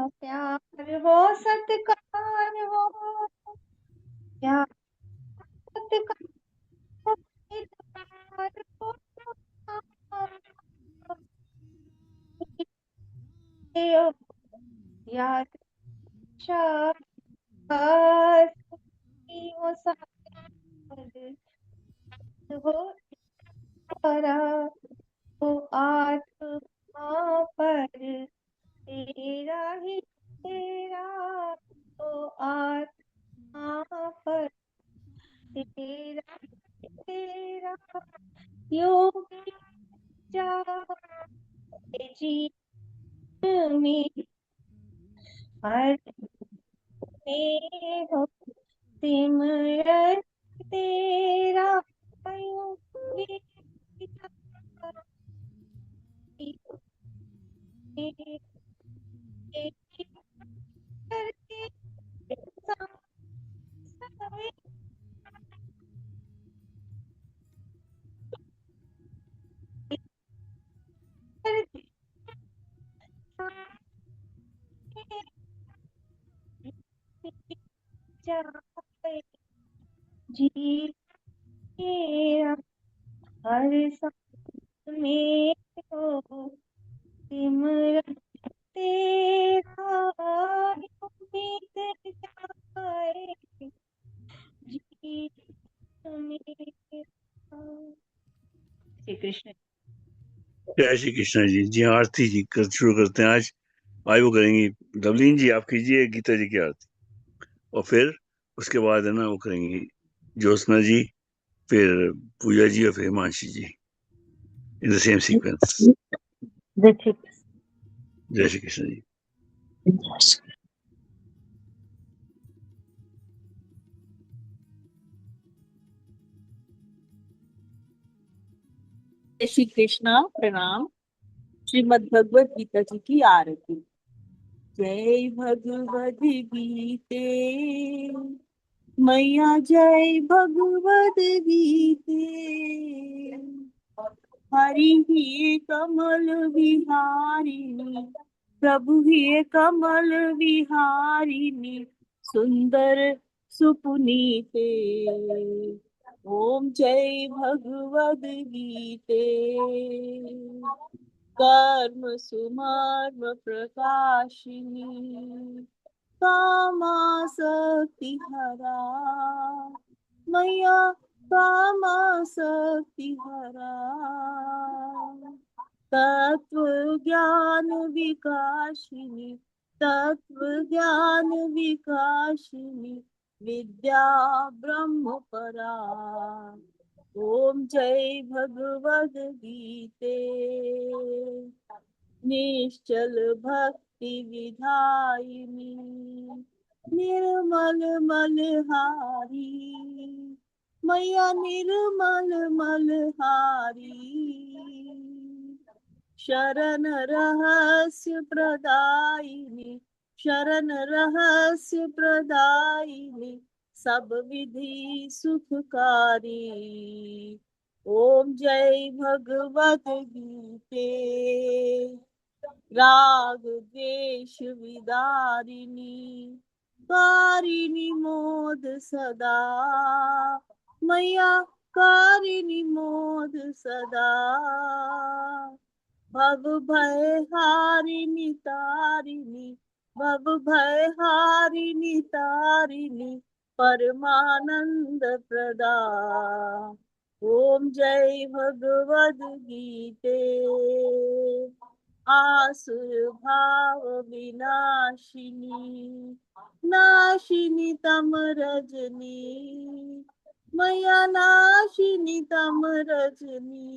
प्यार हो सत्कार हो, प्यार सत्कार हो, इतबार हो तुम्हारा, याद शाबाश हो सागर हो सारा, तो आत्मा पर तेरा ही तेरा, तो आत्मा पर तेरा ही तेरा, यूं भी जाए जीवन में हर में हो सिमरन तेरा, यूं भी जाए करके जी हर सांस में हो सिमरन तेरा, यूं बीत जाए जीवन मेरा। श्री कृष्ण। जय श्री कृष्ण जी। जी हाँ, आरती जी शुरू करते हैं आज वो करेंगी लवलीन जी, आप कीजिए गीता जी की आरती, और फिर उसके बाद है ना वो करेंगी ज्योत्सना जी, फिर पूजा जी, और फिर हिमांशी जी, इन द सेम सीक्वेंस। जय श्री जय श्री कृष्ण जी। कृष्ण। जय श्री कृष्णा, प्रणाम। श्रीमद् भगवत गीता जी की आरती। जय भगवद गीते मैया, जय भगवद गीते। हरि ही कमल विहारिणी, प्रभु ही कमल विहारिणी, सुंदर सुपुनीते। ओम जय भगवद गीते। कर्म सुमर्म प्रकाशिनी, कामासक्ति हरा, मैया कामासक्ति हरा। तत्व ज्ञान विकाशिनी, तत्व ज्ञान विकाशिनी, विद्या ब्रह्म परा। ओम जय भगवद गीते। निश्चल भक्ति विधायिनी, निर्मल मलहारी, मैया निर्मल मलहारी। शरण रहस्य प्रदायिनी, शरण रहस्य प्रदायिनी, सब विधि सुखकारी। ओम जय भगवद गीते। राग द्वेष विदारिणी, कारिणी मोद सदा, मैया कारिणी मोद सदा। भव भय हारिणी तारिणी, भव भय हारिणी तारिणी, परमानंद प्रदा। ओम जय भगवद गीते। आसुर भाव विनाशिनी, नाशिनी तम रजनी, मैया नाशिनी तम रजनी।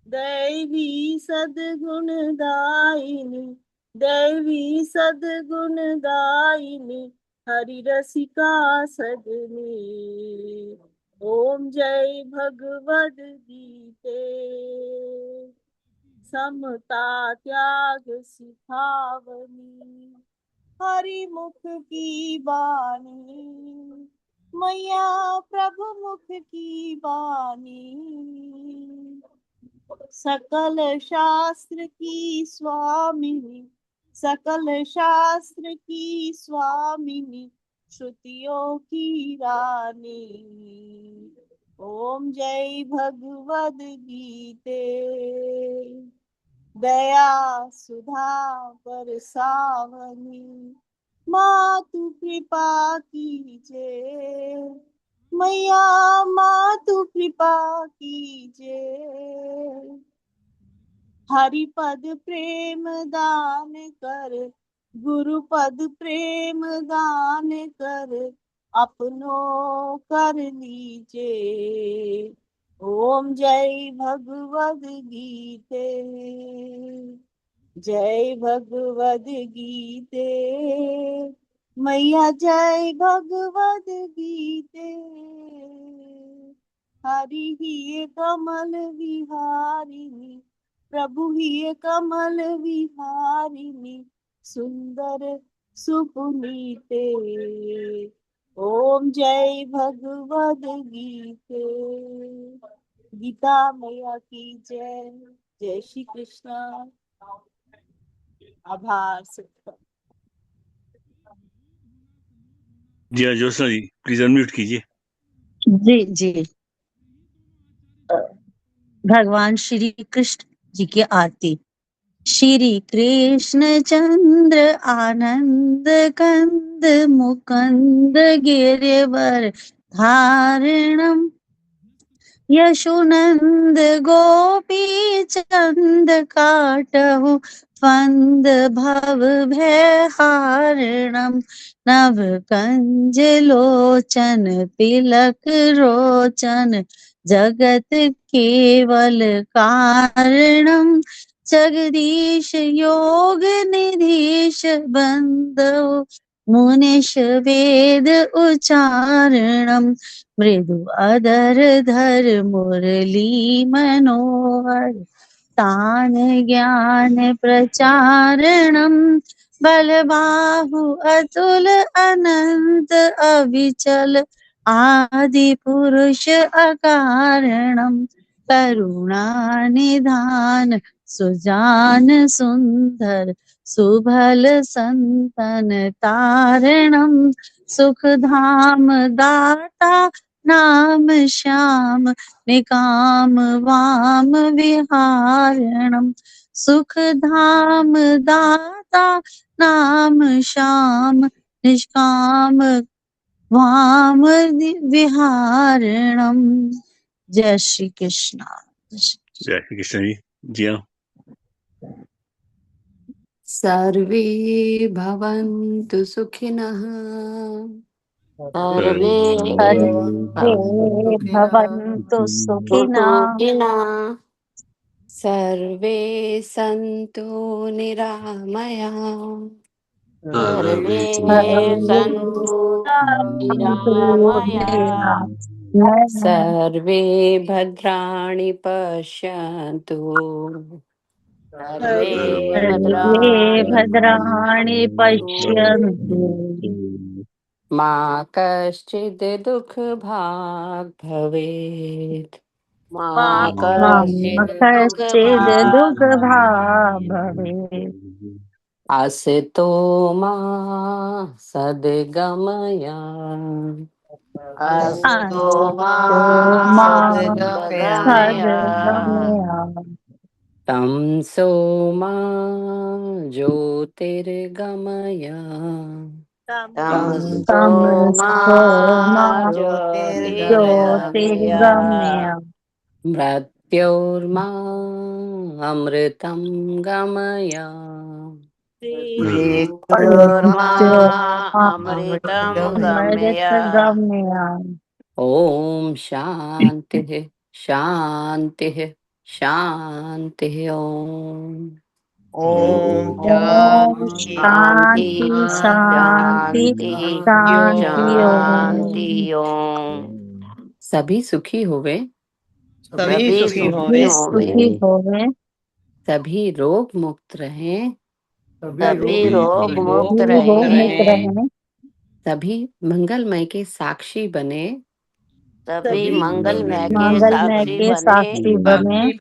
दैवी सद्गुण दायिनी, दैवी सद्गुण दायिनी, हरि रसिका सजनी। ओम जय भगवद गीते। समता त्याग सिखावनी, हरि मुख की बानी, मैया प्रभु मुख की बानी, सकल शास्त्र की स्वामिनी, सकल शास्त्र की स्वामिनी, श्रुतियों की रानी। ओम जय भगवद गीते, दया सुधा बरसावनी, मातु कृपा कीजे, मैया मातु कृपा कीजे, हरि पद प्रेम दान कर, गुरु पद प्रेम दान कर, अपनो कर लीजे। ओम जय भगवद गीते, जय भगवद गीते, मैया जय भगवद गीते, हरि ही कमल विहारिणी, प्रभु ही कमल विहारिणी, सुंदर सुपुनीते। ओम जय भगवद गीते। गीता मैया की जय। जय श्री कृष्ण। आभार सत्कार। जी हाँ, ज्योत्सना जी प्लीज अनम्यूट कीजिए। जी जी। भगवान श्री कृष्ण जी की आरती। श्री कृष्ण चंद्र आनंद कंद मुकंद गिरिवर धारणम, यशोनंद गोपी चंद काटहु फंद भव भय हारणम, नव कंज लोचन तिलक रोचन जगत केवल कारणम, जगदीश योग निधीश बंदो मुनिश वेद उच्चारणम, मृदु अधर धर मुरली मनोहर, तान ज्ञान प्रचारणम, बलबाहु अतुल अनंत अविचल आदि पुरुष अकारणम, करुणा निधान सुजान सुंदर सुभल संतन तारणम, सुख धाम दाता नाम श्याम निकाम वाम विहारणम, सुख धाम दाता नाम श्याम निष्काम वाम विहारणम। जय श्री कृष्ण। जय श्री कृष्ण जी। जी हाँ। सर्वे भवन्तु सुखिनः, सर्वे सर्वे भवन्तु सुखिनः, सुखिनः, सर्वे सन्तु निरामयाः, सर्वे सर्वे सन्तु सन्तु निरामया, निरामयाः, सर्वे भद्राणि पश्यन्तु, सर्वे सर्वे भद्राणि भद्राणि पश्यन्तु, पश्यन्तु, मा कश्चित् दुःखभाग् भवेत्, मा मा मा कश्चित् कश्चिद् दुःखभाग् दुःखभाग् भवेत्, असतो मा सद्गमय, अस्तु मा अस्तु मा सद्गमय, सद्गमया, तमसो मा ज्योतिर्गमय, तमसो तमसो मा तमसो मा ज्योतिर्गमय, ज्योतिर्गमया, मृत्योर्मा अमृतं गमय, मृत्युर्मा मृत्योर्मा अमृतं गमय। अमृतगमया। ॐ शान्तिः शान्तिः शान्तिः। ॐ ॐ ओम शांति शांति शांति शांति शांति शांति ओम। ओम। सभी सुखी होवे, सभी सभी सुखी सुखी होवे, सभी सुखी होवे, होवे, सभी रोग मुक्त रहें, सभी रोग सभी मुक्त सभी रोग मुक्त रहें, रहें, सभी मंगलमय के साक्षी बने, सभी सभी मंगलमय के मंगलमय साक्षी के बने, साक्षी बने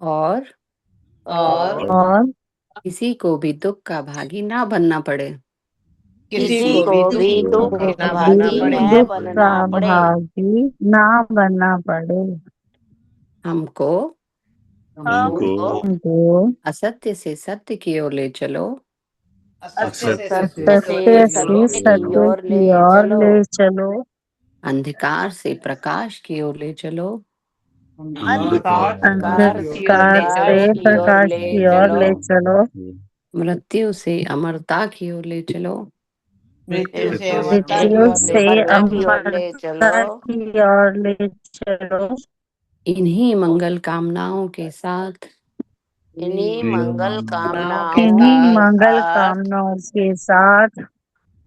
और और किसी को भी दुख का भागी ना बनना पड़े। किसी को भी दुख को का भागी भी न दुख बनना का पड़े। भागी ना बनना पड़े। हमको हमको हमको असत्य से सत्य की ओर ले चलो, असत्य सत्य से से सत्य से सत्य की सत्य ओर की ले ओर चलो, ले चलो, अंधकार से प्रकाश की ओर ले चलो, अंधकार अंधकार से अंधकार से प्रकाश की ओर प्रकाश ले की ओर चलो, ले चलो, मृत्यु से अमरता की ओर ले चलो, मृत्यु से मृत्यु से अमरता की ओर ले चलो। अमरता की ओर ले चलो। इन्हीं मंगल कामनाओं के साथ इन्हीं मंगल कामनाओं इन्हीं के मंगल साथ कामनाओं के साथ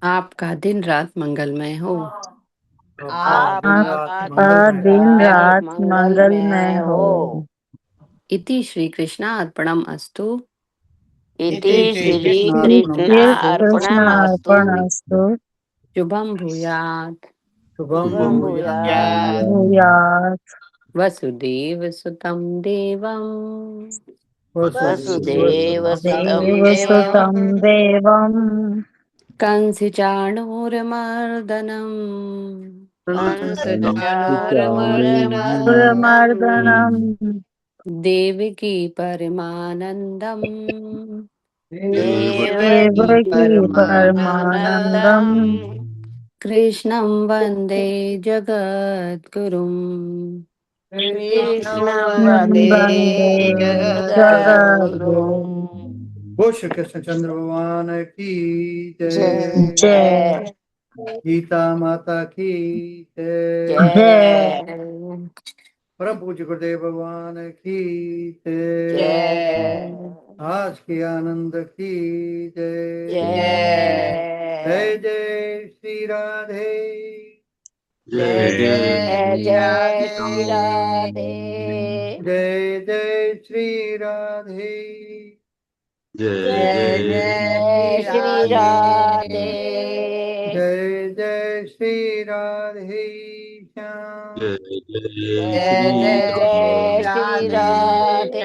आपका दिन रात मंगलमय हो। आपका आपका दिन दिन रात रात मंगलमय मंगलमय हो। हो। इति श्री कृष्णार्पणम अस्तु। इति श्री श्री कृष्णा कृष्ण अर्पणमस्तु। अर्पणमस्तु। शुभम भूयात्। शुभं भूयात्। भूयात्। वसुदेव सुतं देवं वसुदेव सुतं देवसुतं देवम् देवम् कंस चाणूरमर्दनम् कंसचाणूरमर्दनम् पुरमर्दनम् देवकी परमानन्दम् देवकी देवकी परमानन्दम् परमानन्दम् कृष्णं वन्दे जगद्गुरुम् कृष्णं वन्दे वन्दे जगद्गुरुम्। जगद्गुरुम्। वो श्री कृष्ण चंद्र भगवान की जय। जय गीता माता की जय। जय जय परम पूज्य गुरुदेव भगवान की जय। जय आज के आनंद की जय। जय जय जय श्री राधे। जय जय जय जय श्री राधे। जय जय श्री राधे। जय जय जय जय श्री राधे। जय जय श्री राधे श्याम। जय जय जय श्री जय राधे श्री राधे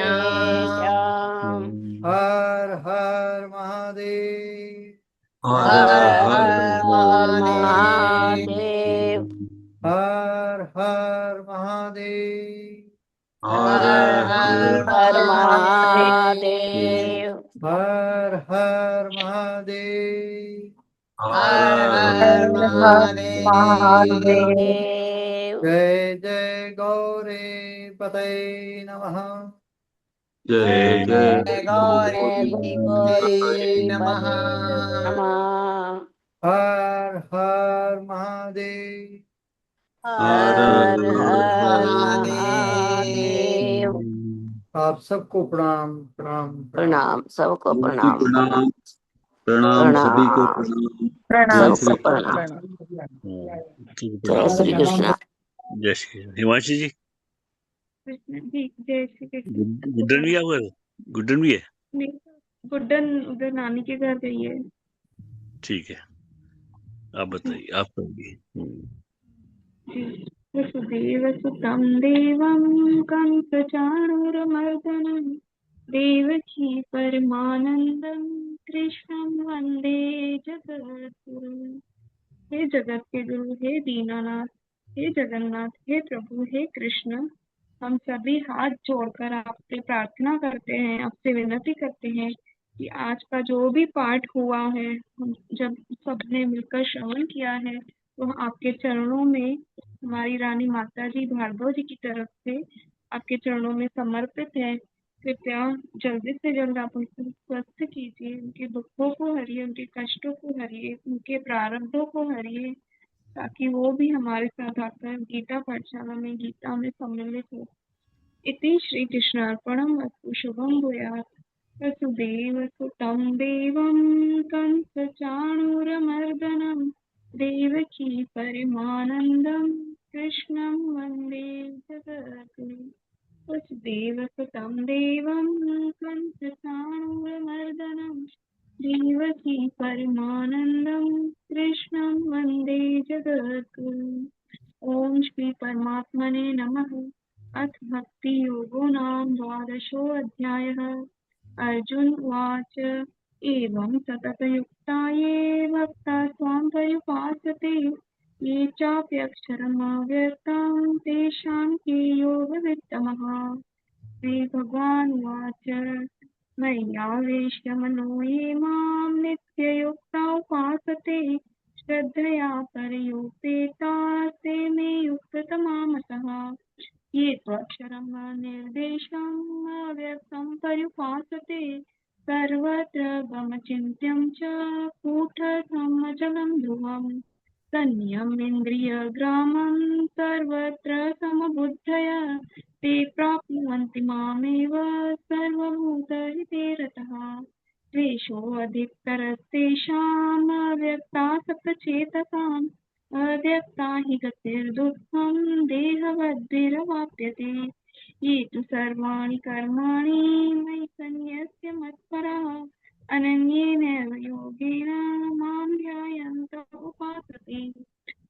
श्याम। हर हर महादेव। हर हर हर हर महादेव। हर हर महादेव। हर हर हर महादेव। महादेव। हर हर महादेव। हर हर महादेव। देव। जय जय गौरे पते नमः। जय जय जय गौरी गौरी पते नमः। हर हर महादेव। हर हर हर महादेव। महादेव। आप सबको प्रणाम प्रणाम प्रणाम। प्रणाम, सबको सबको प्रणाम। प्रणाम प्रणाम सभी को प्रणाम, प्रणाम। जय प्रणाम श्री सबको सबको कृष्ण। प्रणाम। प्रणाम। जय प्रणाम। श्री कृष्ण। जय श्री कृष्ण। हिमांशी जी, कृष्ण जी, जय श्री कृष्ण। गुड्डन भी हुआ, गुड्डन भी है। नहीं, गुड्डन उधर नानी के घर गई है। ठीक है, आप बताइए, आप करिए। वसुदेवसुतं देवं कंसचाणूरमर्दनं देवकी परमानन्दं कृष्णं वन्दे जगद्गुरुम्। हे जगत के गुरु, हे दीनानाथ, हे जगन्नाथ, हे प्रभु, हे कृष्ण, हम सभी हाथ जोड़कर आपसे प्रार्थना करते हैं, आपसे विनती करते हैं कि आज का जो भी पाठ हुआ है, हम जब सबने मिलकर श्रवण किया है, तो आपके चरणों में हमारी रानी माता जी भार्गव जी की तरफ से आपके चरणों में समर्पित है। कृपया जल्दी से जल्द आप उनको स्वस्थ कीजिए, उनके दुखों को हरिए, उनके कष्टों को हरिए, उनके प्रारब्धों को हरिए, ताकि वो भी हमारे साथ आकर गीता पाठशाला में गीता में सम्मिलित हो। इति श्री कृष्णार्पणमस्तु। शुभम भूयात्। वसुदेवसुतं देवं कंसचाणूरमर्दनं देवकी परमानन्दं कृष्णं वन्दे जगद्गुरुम्। वसुदेवसुतं देवं कंसचाणूरमर्दनं देवकी परमानन्दं कृष्णं वन्दे जगद्गुरुम्। ओम श्री परमात्मने नमः। अथ भक्ति योगो नाम द्वादशोऽध्यायः। अर्जुन उवाच एवं सततयुक्ता ये भक्ता स्वां पर्युपासते ये चाप्यक्षरमव्यक्तं तेषां के योगवित्तमः। श्रीभगवान् उवाच मय्यावेश्य मनो ये मां नित्ययुक्ता उपासते श्रद्धया परयोपेता मे युक्ततमा मतः। ये त्वक्षरं निर्देशम् अव्यक्तं पर्युपासते सर्वत्र गमचिन्त्यं च कूटस्थं अचलं ध्रुवम् संयमेन्द्रियग्रामं सर्वत्र समबुद्धय ते प्राप्नुवन्ति मामेव सर्वभूतहिते रतः। द्वेषोऽधिकतरस्तेषाम् अव्यक्तासक्तचेतसाम् अव्यक्ता हि गतिर्दुःखं देहवद्भिरवाप्यते। ये तु सर्वाणि कर्माणि मयि सन्न्यस्य मत्पराः अनन्येनैव योगेन मां ध्यायन्त उपासते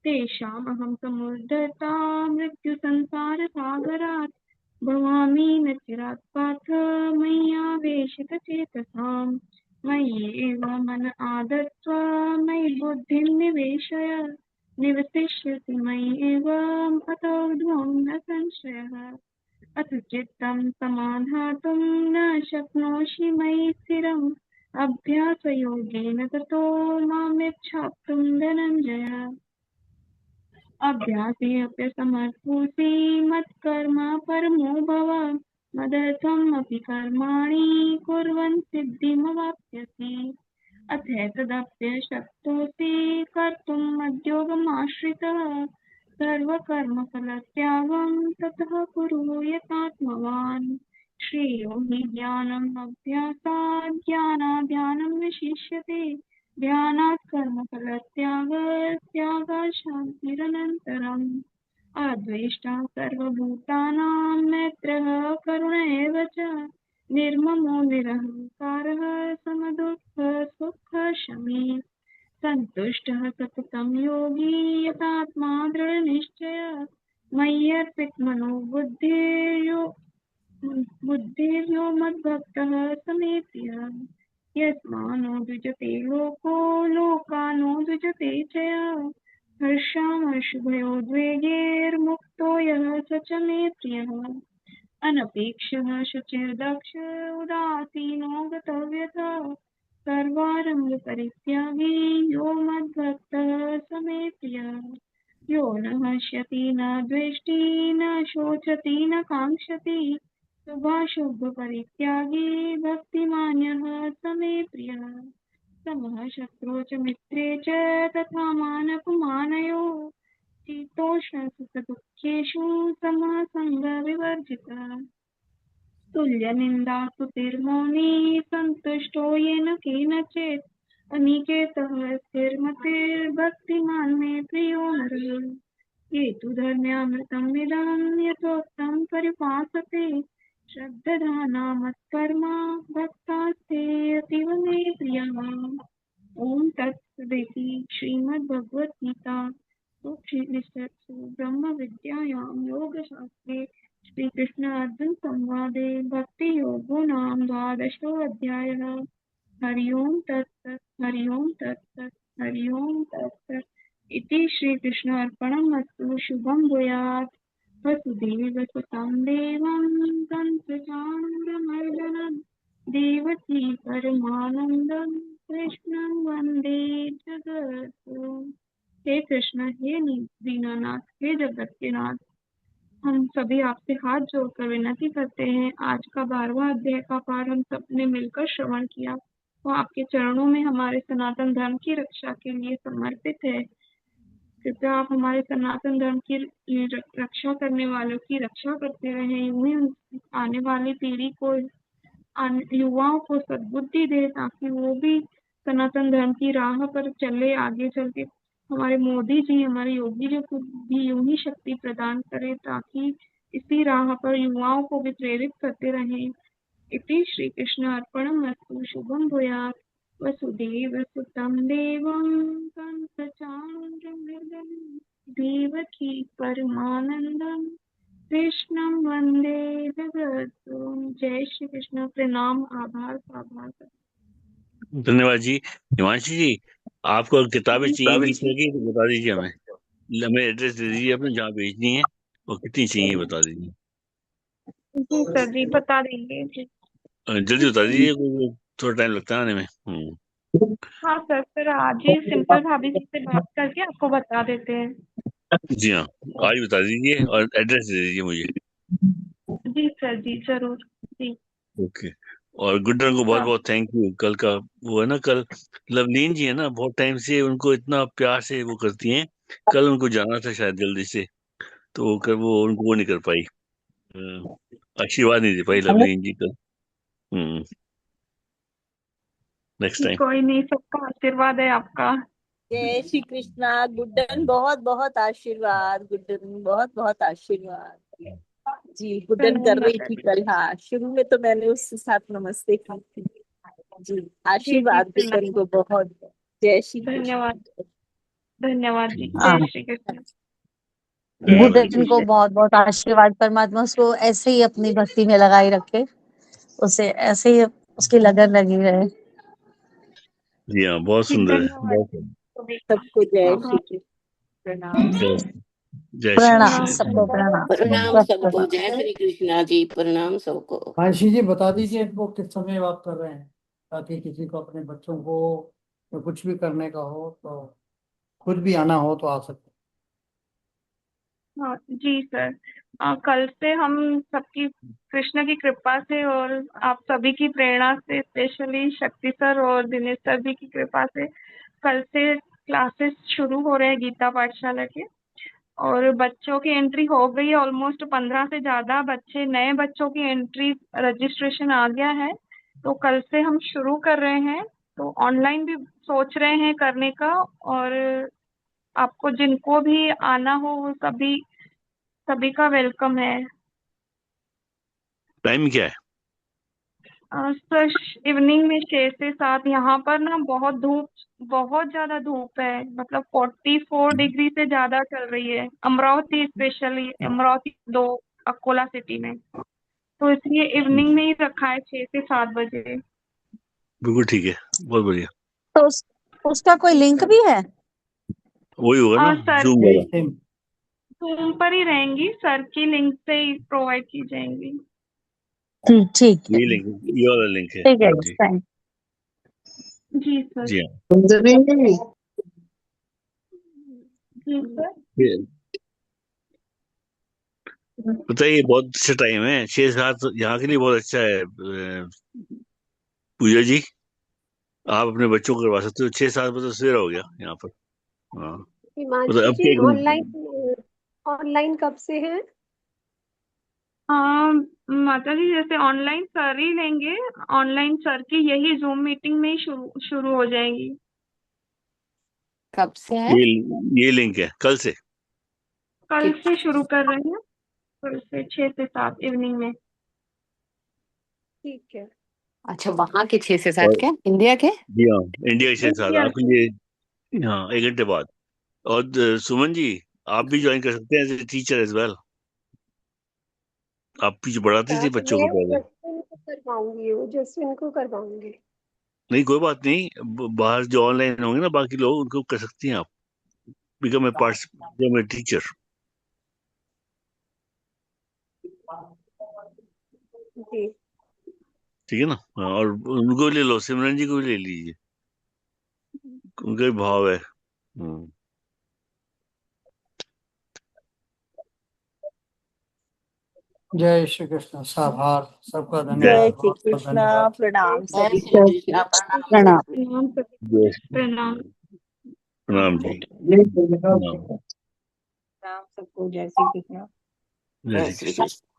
तेषामहं समुद्धर्ता मृत्युसंसारसागरात् भवामि न चिरात् पार्थ मय्यावेशितचेतसाम्। मय्येव मन आदत्व मयि बुद्धिं निवेशय निवसिष्यसि मय्येव अतो ध्रुवं न संशयः। अथ चित्तं समाधातुं न शक्नोषि मयि स्थिरम् अभ्यासयोगेन ततो मामिच्छाप्तुं धनञ्जय। अभ्यासेऽप्यसमर्थोऽसि मत्कर्म परमो भव मदर्थमपि कर्माणि कुर्वन् सिद्धिमवाप्स्यसि। अथैतदप्यशक्तोऽसि कर्तुम् मद्योगमाश्रितः सर्वकर्मफलत्यागं ततः कुरु यतात्मवान्। श्रेयो हि ज्ञानम् अभ्यासात् ज्ञानाध्यानं विशिष्यते ध्यानात् कर्मफलत्यागात् शान्तिरनन्तरम्। अद्वेष्टा सर्वभूतानां मैत्रः करुण एव च निर्ममो निरहङ्कारः समदुःखसुखशमी सन्तुष्टः सततं योगी यतात्मा दृढनिश्चय मय्यर्पितमनो बुद्धिर्यो मद्भक्तः समे प्रियः। यस्मानो द्विजते लोको लोकानो द्विजते च यः हर्षामर्षभयोद्वेगैर्मुक्तो यः स च मे प्रियः। अनपेक्षः शुचिर्दक्ष उदासीनो गतव्यथः सर्वारम्भपरित्यागी यो मद्भक्तः स मे प्रियः। यो न हर्ष्यति न द्वेष्टि न शोचति न काङ्क्षति शुभाशुभपरित्यागी भक्तिमान्यः स मे प्रियः। समः शत्रौ च मित्रे च तथा मानपमानयोः शीतोष्णसुखदुःखेषु समः सङ्गविवर्जितः। तुल्यनिन्दास्तुतिर्मौनी सन्तुष्टो येन केनचित् अनिकेतः स्थिरमतिर्भक्तिमान् मे प्रियो नरः। ये तु धर्म्यामृतमिदं यथोक्तं पर्युपासते श्रद्धधाना मत्कर्मा भक्तास्ते अतीव मे प्रियः। ओम तत्सदिति श्रीमद्भगवद्गीता उपनिषत्सु ब्रह्म विद्यायां योगशास्त्रे श्रीकृष्ण अर्जुन संवादे भक्ति योगो नाम द्वादशोऽध्यायः। हरि ओम तत्सत् हरि ओम तत्सत् हरि ओम तत्सत् इति श्रीकृष्ण अर्पणमस्तु। शुभं भूयात्। वसुदेवसुतं देवं कंसचाणूरमर्दनं देवकी परमानन्दं कृष्णं वन्दे जगद्गुरुम्। हे कृष्ण, हे दीनानाथ, हे जगत के नाथ, हम सभी आपसे हाथ जोड़कर विनती करते हैं। आज का 12वां अध्याय का पाठ हम सबने मिलकर श्रवण किया, वो आपके चरणों में हमारे सनातन धर्म की रक्षा के लिए समर्पित है। कृपया आप हमारे सनातन धर्म की रक्षा करने वालों की रक्षा करते रहें। यूं ही आने वाली पीढ़ी को, युवाओं को सद्बुद्धि दे ताकि वो भी सनातन धर्म की राह पर चले। आगे चल के हमारे मोदी जी, हमारे योगी जी को भी यूं ही शक्ति प्रदान करे ताकि इसी राह पर युवाओं को भी प्रेरित करते रहें। इति श्री कृष्ण अर्पणमस्तु। शुभम भूयात्। वसुदेव सुतं देवं कंसचाणूरमर्दनं देवकी परमानंदं कृष्णं वंदे जगद्गुरुं। जय श्री कृष्ण। प्रणाम। आभार। धन्यवाद जी। हिमांशी जी, आपको अगर किताबें चाहिए बीच लगी तो बता दीजिए हमें। हमें एड्रेस दे दीजिए अपने जहाँ भेजनी है और कितनी चाहिए बता दीजिए। जी सर जी, बता देंगे जी। जल्दी बता दीजिए, थोड़ा टाइम लगता है आने में। हाँ सर आज ही सिंपल भाभी जी से बात करके आपको बता देते हैं। जी हाँ, आज बता दीजिए और एड्रेस दे दीजिए मुझे। जी सर जी, जरूर जी। ओके। और गुड्डन को बहुत बहुत थैंक यू। कल का वो है ना, कल लवलीन जी है ना, बहुत टाइम से उनको इतना प्यार से वो करती हैं। कल उनको जाना था शायद जल्दी से, तो वो उनको वो नहीं कर पाई, आशीर्वाद नहीं दे पाई लवलीन जी कल। Next time. कोई नहीं, सबका आशीर्वाद है आपका। जय श्री कृष्णा। गुड्डन बहुत बहुत आशीर्वाद। गुड्डन बहुत बहुत आशीर्वाद जी। गुड्डन कर रही थी कल। हाँ, शुरू में तो मैंने उसके साथ नमस्ते की थी जी। आशीर्वाद गुड्डन को बहुत। जय श्री धन्यवाद। धन्यवाद जी। हाँ। जय श्री कृष्ण। गुड्डन को बहुत बहुत आशीर्वाद। परमात्मा उसको ऐसे ही अपनी भक्ति में लगाए रखे, उसे ऐसे ही उसकी लगन लगी रहे। जी हाँ, बहुत सुंदर है, बहुत सबको जय श्री कृष्ण। प्रणाम। जय श्री प्रणाम कृष्ण। सबको। प्रणाम प्रणाम सबको। सबको। जय श्री कृष्णा जी। प्रणाम सबको। मानसी जी बता दीजिए इनको किस समय बात कर रहे हैं, ताकि किसी को अपने बच्चों को या कुछ भी करने का हो तो खुद भी आना हो तो आ सकते। हाँ जी सर। कल से हम सबकी कृष्ण की कृपा से और आप सभी की प्रेरणा से, स्पेशली शक्ति सर और दिनेश सर जी की कृपा से कल से क्लासेस शुरू हो रहे हैं गीता पाठशाला के। और बच्चों की एंट्री हो गई है, ऑलमोस्ट 15 से ज्यादा बच्चे, नए बच्चों की एंट्री रजिस्ट्रेशन आ गया है। तो कल से हम शुरू कर रहे हैं, तो ऑनलाइन भी सोच रहे हैं करने का। और आपको जिनको भी आना हो वो सभी का वेलकम है। टाइम क्या है? सर इवनिंग में 6 से 7। यहाँ पर ना बहुत ज्यादा धूप है, मतलब 44 डिग्री से ज्यादा चल रही है। अमरावती, स्पेशली अमरावती 2 अकोला सिटी में, तो इसलिए इवनिंग में ही रखा है 6 से 7 बजे। बिल्कुल ठीक है, बहुत बढ़िया। तो उसका कोई लिंक भी है? वही होगा ना, सर जूम वाला। जूम पर ही रहेंगी, सर की लिंक से ही प्रोवाइड की जाएंगी। ठीक है। ये लिंक, ये वाला लिंक है। ठीक है। जी जी सर। जी जी सर। हाँ। बताइए, बहुत अच्छा टाइम है 6-7 यहाँ के लिए, बहुत अच्छा है। पूजा जी, आप अपने बच्चों को करवा सकते हो। 6-7 बजे सवेरा हो गया यहाँ पर। हाँ, मतलब हिमांशु अब जी, क्या ऑनलाइन कब से है? माता जी, जैसे ऑनलाइन सर ही लेंगे, ऑनलाइन सर की यही जूम मीटिंग में ही शुरू हो जाएंगी। कब से है? ये लिंक है कल से। कल से शुरू कर रहे हैं, कल से 6 से 7 इवनिंग में। ठीक है। अच्छा, वहां के 6 से 7 और क्या इंडिया के? जी हाँ, इंडिया के साथ इंडिया आपके लिए। हाँ, 1 घंटे बाद। और सुमन जी, आप भी ज्वाइन कर सकते हैं as a teacher as well. आप पीछे पढ़ाती थी बच्चों को मैं पहले। जसविन को करवाऊंगी, वो जसविन को करवाऊंगी। नहीं, कोई बात नहीं, बाहर जो ऑनलाइन होंगे ना बाकी लोग, उनको कर सकती हैं आप। Become a become a teacher. जी ठीक है ना? हाँ, और उनको भी ले लो, सिमरन जी को भी ले लीजिए, उनका भी भाव है। जय श्री कृष्ण। साभार सबका जय धन्यवाद, जय श्री बहुत बहुत कृष्णा। धन्यवाद। प्रणाम जय सभी श्री को। कृष्णा। प्रणाम प्रणाम। प्रणाम सभी को। जय प्रणाम। प्रणाम जी। जय श्री कृष्ण। प्रणाम। प्रणाम सबको। जय श्री कृष्ण। जय जय श्री श्री कृष्ण। कृष्ण।